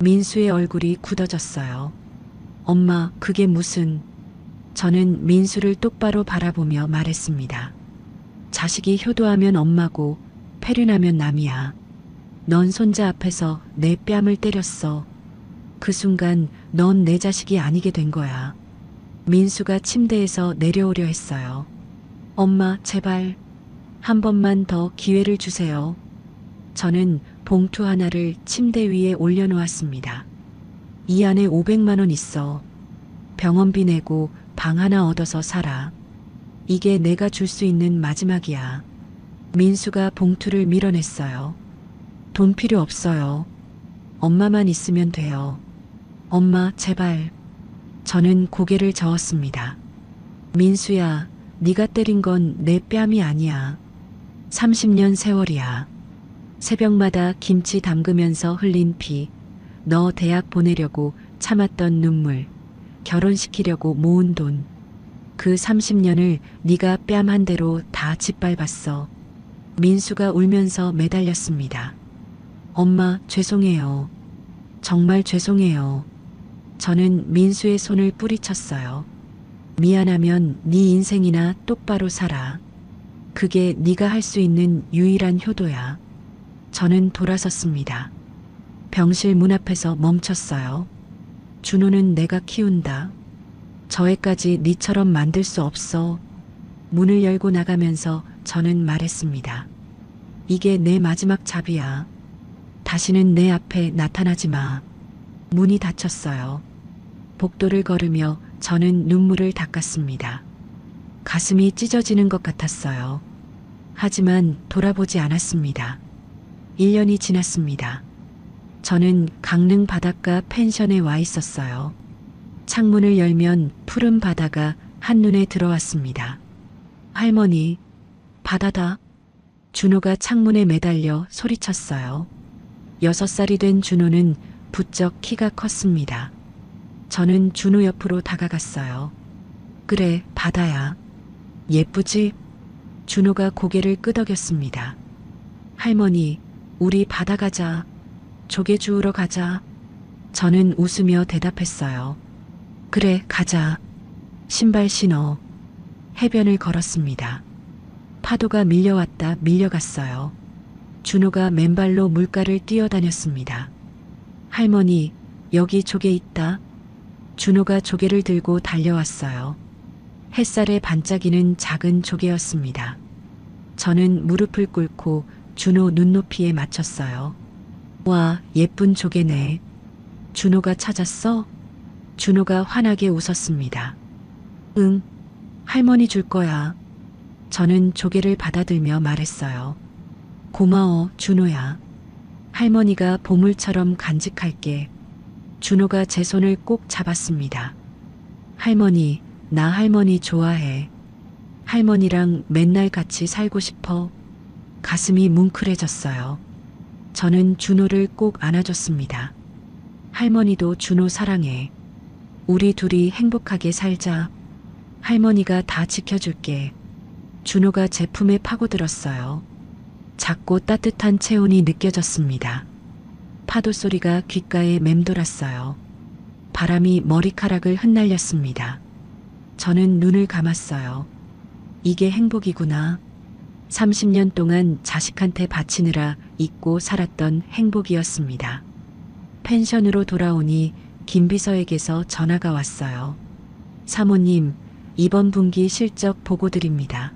민수의 얼굴이 굳어졌어요. 엄마, 그게 무슨... 저는 민수를 똑바로 바라보며 말했습니다. 자식이 효도하면 엄마고 폐륜하면 남이야. 넌 손자 앞에서 내 뺨을 때렸어. 그 순간 넌 내 자식이 아니게 된 거야. 민수가 침대에서 내려오려 했어요. 엄마, 제발 한 번만 더 기회를 주세요. 저는 봉투 하나를 침대 위에 올려놓았습니다. 이 안에 500만 원 있어. 병원비 내고 방 하나 얻어서 살아. 이게 내가 줄 수 있는 마지막이야. 민수가 봉투를 밀어냈어요. 돈 필요 없어요. 엄마만 있으면 돼요. 엄마, 제발. 저는 고개를 저었습니다. 민수야, 네가 때린 건 내 뺨이 아니야. 30년 세월이야. 새벽마다 김치 담그면서 흘린 피, 너 대학 보내려고 참았던 눈물, 결혼시키려고 모은 돈. 그 30년을 네가 뺨 한 대로 다 짓밟았어. 민수가 울면서 매달렸습니다. 엄마, 죄송해요. 정말 죄송해요. 저는 민수의 손을 뿌리쳤어요. 미안하면 네 인생이나 똑바로 살아. 그게 네가 할 수 있는 유일한 효도야. 저는 돌아섰습니다. 병실 문 앞에서 멈췄어요. 준호는 내가 키운다. 저 애까지 니처럼 만들 수 없어. 문을 열고 나가면서 저는 말했습니다. 이게 내 마지막 잡이야. 다시는 내 앞에 나타나지 마. 문이 닫혔어요. 복도를 걸으며 저는 눈물을 닦았습니다. 가슴이 찢어지는 것 같았어요. 하지만 돌아보지 않았습니다. 1년이 지났습니다. 저는 강릉 바닷가 펜션에 와 있었어요. 창문을 열면 푸른 바다가 한눈에 들어왔습니다. 할머니, 바다다. 준호가 창문에 매달려 소리쳤어요. 6살이 된 준호는 부쩍 키가 컸습니다. 저는 준호 옆으로 다가갔어요. 그래, 바다야. 예쁘지? 준호가 고개를 끄덕였습니다. 할머니, 우리 바다 가자. 조개 주우러 가자. 저는 웃으며 대답했어요. 그래, 가자. 신발 신어. 해변을 걸었습니다. 파도가 밀려왔다 밀려갔어요. 준호가 맨발로 물가를 뛰어다녔습니다. 할머니, 여기 조개 있다. 준호가 조개를 들고 달려왔어요. 햇살에 반짝이는 작은 조개였습니다. 저는 무릎을 꿇고 준호 눈높이에 맞췄어요. 와, 예쁜 조개네. 준호가 찾았어? 준호가 환하게 웃었습니다. 응, 할머니 줄 거야. 저는 조개를 받아들며 말했어요. 고마워, 준호야. 할머니가 보물처럼 간직할게. 준호가 제 손을 꼭 잡았습니다. 할머니, 나 할머니 좋아해. 할머니랑 맨날 같이 살고 싶어. 가슴이 뭉클해졌어요. 저는 준호를 꼭 안아줬습니다. 할머니도 준호 사랑해. 우리 둘이 행복하게 살자. 할머니가 다 지켜줄게. 준호가 제 품에 파고들었어요. 작고 따뜻한 체온이 느껴졌습니다. 파도 소리가 귓가에 맴돌았어요. 바람이 머리카락을 흩날렸습니다. 저는 눈을 감았어요. 이게 행복이구나. 30년 동안 자식한테 바치느라 잊고 살았던 행복이었습니다. 펜션으로 돌아오니 김비서에게서 전화가 왔어요. 사모님, 이번 분기 실적 보고 드립니다.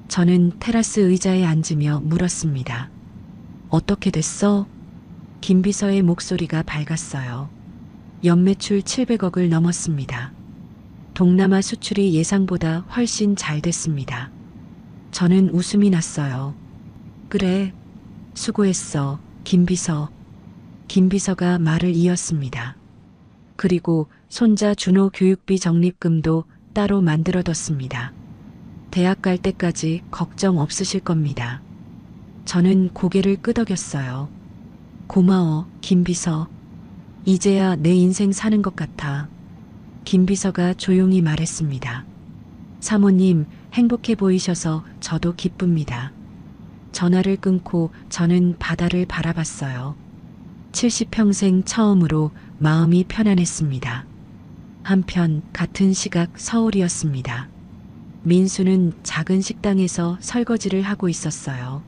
저는 테라스 의자에 앉으며 물었습니다. 어떻게 됐어? 김비서의 목소리가 밝았어요. 연매출 700억을 넘었습니다. 동남아 수출이 예상보다 훨씬 잘 됐습니다. 저는 웃음이 났어요. 그래, 수고했어, 김비서. 김비서가 말을 이었습니다. 그리고 손자 준호 교육비 적립금도 따로 만들어뒀습니다. 대학 갈 때까지 걱정 없으실 겁니다. 저는 고개를 끄덕였어요. 고마워, 김비서. 이제야 내 인생 사는 것 같아. 김비서가 조용히 말했습니다. 사모님, 행복해 보이셔서 저도 기쁩니다. 전화를 끊고 저는 바다를 바라봤어요. 70평생 처음으로 마음이 편안했습니다. 한편 같은 시각 서울이었습니다. 민수는 작은 식당에서 설거지를 하고 있었어요.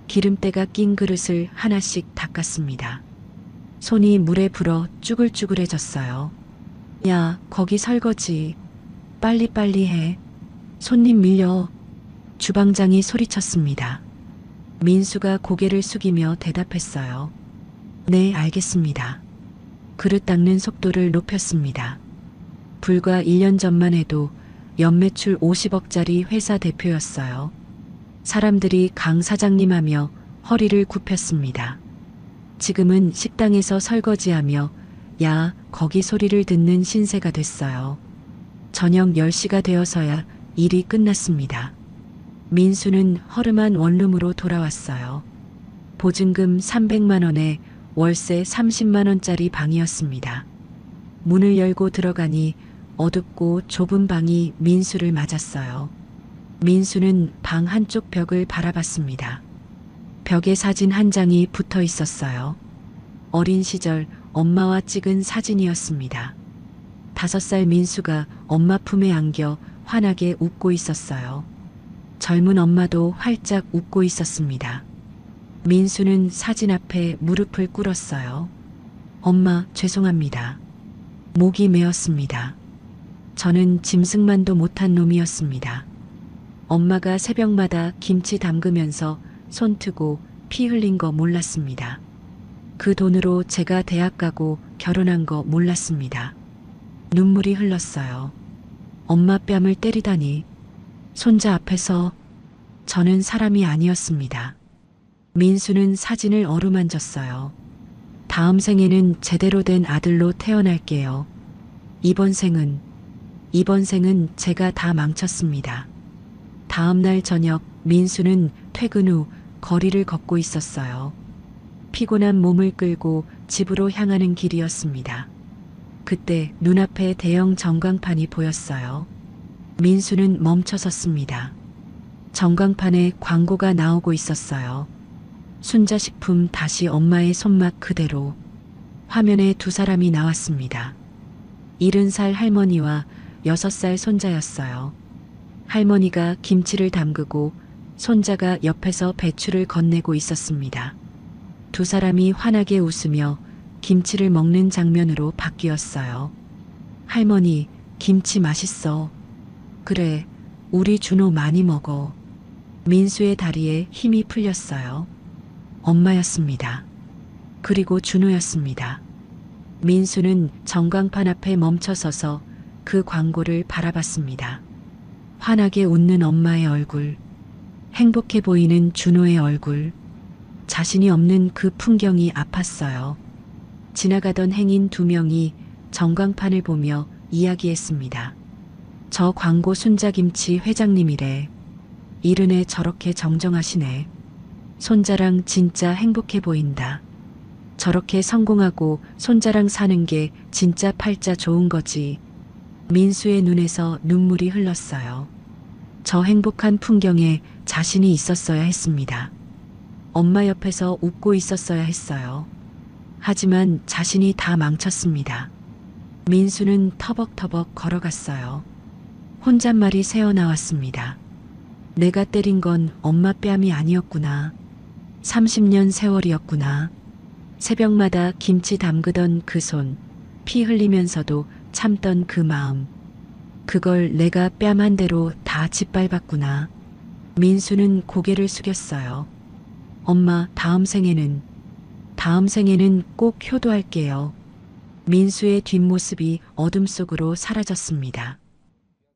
기름때가 낀 그릇을 하나씩 닦았습니다. 손이 물에 불어 쭈글쭈글해졌어요. 야, 거기 설거지. 빨리빨리 해. 손님 밀려. 주방장이 소리쳤습니다. 민수가 고개를 숙이며 대답했어요. 네, 알겠습니다. 그릇 닦는 속도를 높였습니다. 불과 1년 전만 해도 연매출 50억짜리 회사 대표였어요. 사람들이 강 사장님 하며 허리를 굽혔습니다. 지금은 식당에서 설거지하며 야, 거기 소리를 듣는 신세가 됐어요. 저녁 10시가 되어서야 일이 끝났습니다. 민수는 허름한 원룸으로 돌아왔어요. 보증금 300만 원에 월세 30만 원짜리 방이었습니다. 문을 열고 들어가니 어둡고 좁은 방이 민수를 맞았어요. 민수는 방 한쪽 벽을 바라봤습니다. 벽에 사진 한 장이 붙어 있었어요. 어린 시절 엄마와 찍은 사진이었습니다. 5살 민수가 엄마 품에 안겨 환하게 웃고 있었어요. 젊은 엄마도 활짝 웃고 있었습니다. 민수는 사진 앞에 무릎을 꿇었어요. 엄마, 죄송합니다. 목이 메었습니다. 저는 짐승만도 못한 놈이었습니다. 엄마가 새벽마다 김치 담그면서 손 트고 피 흘린 거 몰랐습니다. 그 돈으로 제가 대학 가고 결혼한 거 몰랐습니다. 눈물이 흘렀어요. 엄마 뺨을 때리다니. 손자 앞에서. 저는 사람이 아니었습니다. 민수는 사진을 어루만졌어요. 다음 생에는 제대로 된 아들로 태어날게요. 이번 생은 제가 다 망쳤습니다. 다음 날 저녁 민수는 퇴근 후 거리를 걷고 있었어요. 피곤한 몸을 끌고 집으로 향하는 길이었습니다. 그때 눈앞에 대형 전광판이 보였어요. 민수는 멈춰섰습니다. 전광판에 광고가 나오고 있었어요. 순자식품 다시 엄마의 손맛 그대로. 화면에 두 사람이 나왔습니다. 70살 할머니와 6살 손자였어요. 할머니가 김치를 담그고 손자가 옆에서 배추를 건네고 있었습니다. 두 사람이 환하게 웃으며 김치를 먹는 장면으로 바뀌었어요. 할머니, 김치 맛있어. 그래, 우리 준호 많이 먹어. 민수의 다리에 힘이 풀렸어요. 엄마였습니다. 그리고 준호였습니다. 민수는 전광판 앞에 멈춰서서 그 광고를 바라봤습니다. 환하게 웃는 엄마의 얼굴, 행복해 보이는 준호의 얼굴, 자신이 없는 그 풍경이 아팠어요. 지나가던 행인 2명이 전광판을 보며 이야기했습니다. 저 광고 순자김치 회장님이래. 이른에 저렇게 정정하시네. 손자랑 진짜 행복해 보인다. 저렇게 성공하고 손자랑 사는 게 진짜 팔자 좋은 거지. 민수의 눈에서 눈물이 흘렀어요. 저 행복한 풍경에 자신이 있었어야 했습니다. 엄마 옆에서 웃고 있었어야 했어요. 하지만 자신이 다 망쳤습니다. 민수는 터벅터벅 걸어갔어요. 혼잣말이 새어나왔습니다. 내가 때린 건 엄마 뺨이 아니었구나. 30년 세월이었구나. 새벽마다 김치 담그던 그 손, 피 흘리면서도 참던 그 마음. 그걸 내가 뺨 한 대로 다 짓밟았구나. 민수는 고개를 숙였어요. 엄마, 다음 생에는 꼭 효도할게요. 민수의 뒷모습이 어둠 속으로 사라졌습니다.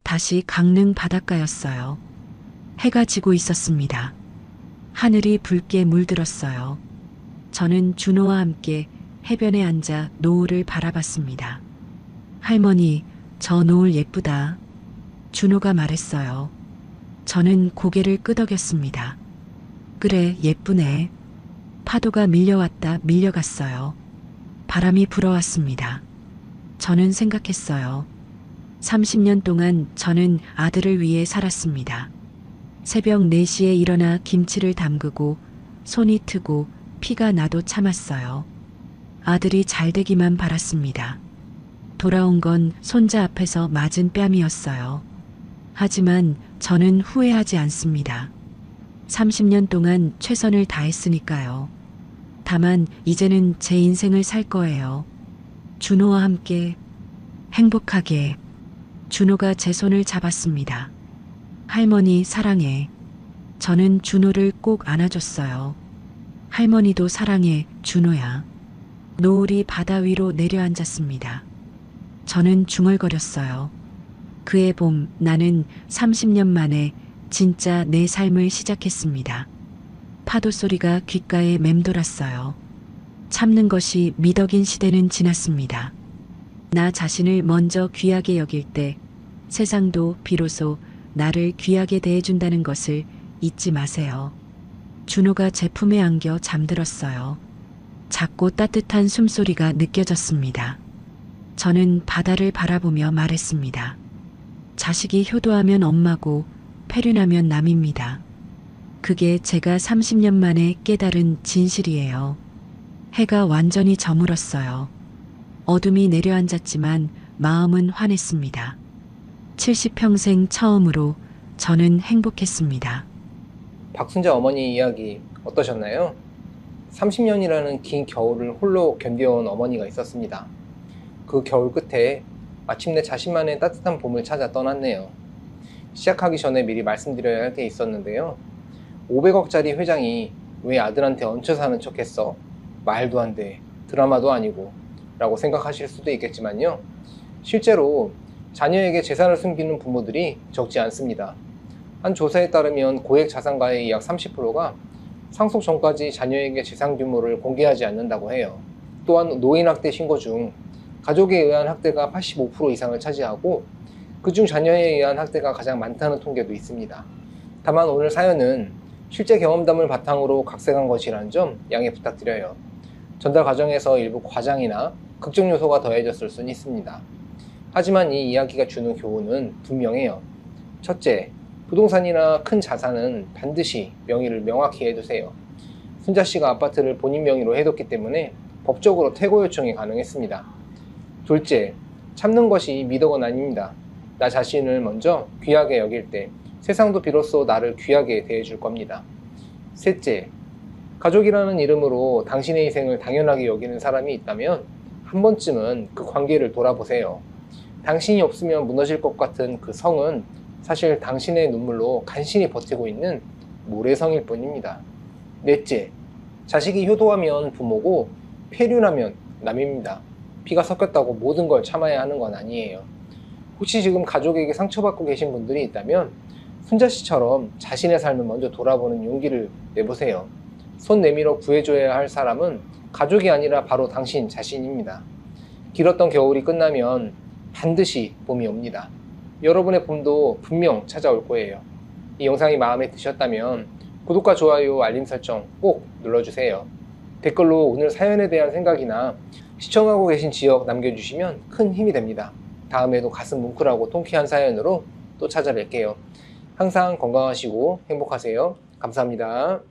다시 강릉 바닷가였어요. 해가 지고 있었습니다. 하늘이 붉게 물들었어요. 저는 준호와 함께 해변에 앉아 노을을 바라봤습니다. 할머니, 저 노을 예쁘다. 준호가 말했어요. 저는 고개를 끄덕였습니다. 그래, 예쁘네. 파도가 밀려왔다 밀려갔어요. 바람이 불어왔습니다. 저는 생각했어요. 30년 동안 저는 아들을 위해 살았습니다. 새벽 4시에 일어나 김치를 담그고 손이 트고 피가 나도 참았어요. 아들이 잘 되기만 바랐습니다. 돌아온 건 손자 앞에서 맞은 뺨이었어요. 하지만 저는 후회하지 않습니다. 30년 동안 최선을 다했으니까요. 다만 이제는 제 인생을 살 거예요. 준호와 함께 행복하게. 준호가 제 손을 잡았습니다. 할머니 사랑해. 저는 준호를 꼭 안아줬어요. 할머니도 사랑해, 준호야. 노을이 바다 위로 내려앉았습니다. 저는 중얼거렸어요. 그해 봄 나는 30년 만에 진짜 내 삶을 시작했습니다. 파도 소리가 귓가에 맴돌았어요. 참는 것이 미덕인 시대는 지났습니다. 나 자신을 먼저 귀하게 여길 때 세상도 비로소 나를 귀하게 대해준다는 것을 잊지 마세요. 준호가 제 품에 안겨 잠들었어요. 작고 따뜻한 숨소리가 느껴졌습니다. 저는 바다를 바라보며 말했습니다. 자식이 효도하면 엄마고 폐륜하면 남입니다. 그게 제가 30년 만에 깨달은 진실이에요. 해가 완전히 저물었어요. 어둠이 내려앉았지만 마음은 환했습니다. 70평생 처음으로 저는 행복했습니다. 박순자 어머니 이야기 어떠셨나요? 30년이라는 긴 겨울을 홀로 견뎌온 어머니가 있었습니다. 그 겨울 끝에 마침내 자신만의 따뜻한 봄을 찾아 떠났네요. 시작하기 전에 미리 말씀드려야 할 게 있었는데요. 500억짜리 회장이 왜 아들한테 얹혀 사는 척 했어? 말도 안 돼. 드라마도 아니고. 라고 생각하실 수도 있겠지만요. 실제로 자녀에게 재산을 숨기는 부모들이 적지 않습니다. 한 조사에 따르면 고액 자산가의 약 30%가 상속 전까지 자녀에게 재산 규모를 공개하지 않는다고 해요. 또한 노인학대 신고 중 가족에 의한 학대가 85% 이상을 차지하고 그중 자녀에 의한 학대가 가장 많다는 통계도 있습니다. 다만 오늘 사연은 실제 경험담을 바탕으로 각색한 것이라는 점 양해 부탁드려요. 전달 과정에서 일부 과장이나 극적 요소가 더해졌을 수는 있습니다. 하지만 이 이야기가 주는 교훈은 분명해요. 첫째, 부동산이나 큰 자산은 반드시 명의를 명확히 해두세요. 순자 씨가 아파트를 본인 명의로 해뒀기 때문에 법적으로 퇴거 요청이 가능했습니다. 둘째, 참는 것이 미덕은 아닙니다. 나 자신을 먼저 귀하게 여길 때 세상도 비로소 나를 귀하게 대해줄 겁니다. 셋째, 가족이라는 이름으로 당신의 희생을 당연하게 여기는 사람이 있다면 한 번쯤은 그 관계를 돌아보세요. 당신이 없으면 무너질 것 같은 그 성은 사실 당신의 눈물로 간신히 버티고 있는 모래성일 뿐입니다. 넷째, 자식이 효도하면 부모고 폐륜하면 남입니다. 피가 섞였다고 모든 걸 참아야 하는 건 아니에요. 혹시 지금 가족에게 상처받고 계신 분들이 있다면 순자 씨처럼 자신의 삶을 먼저 돌아보는 용기를 내보세요. 손 내밀어 구해줘야 할 사람은 가족이 아니라 바로 당신 자신입니다. 길었던 겨울이 끝나면 반드시 봄이 옵니다. 여러분의 봄도 분명 찾아올 거예요. 이 영상이 마음에 드셨다면 구독과 좋아요, 알림 설정 꼭 눌러주세요. 댓글로 오늘 사연에 대한 생각이나 시청하고 계신 지역 남겨주시면 큰 힘이 됩니다. 다음에도 가슴 뭉클하고 통쾌한 사연으로 또 찾아뵐게요. 항상 건강하시고 행복하세요. 감사합니다.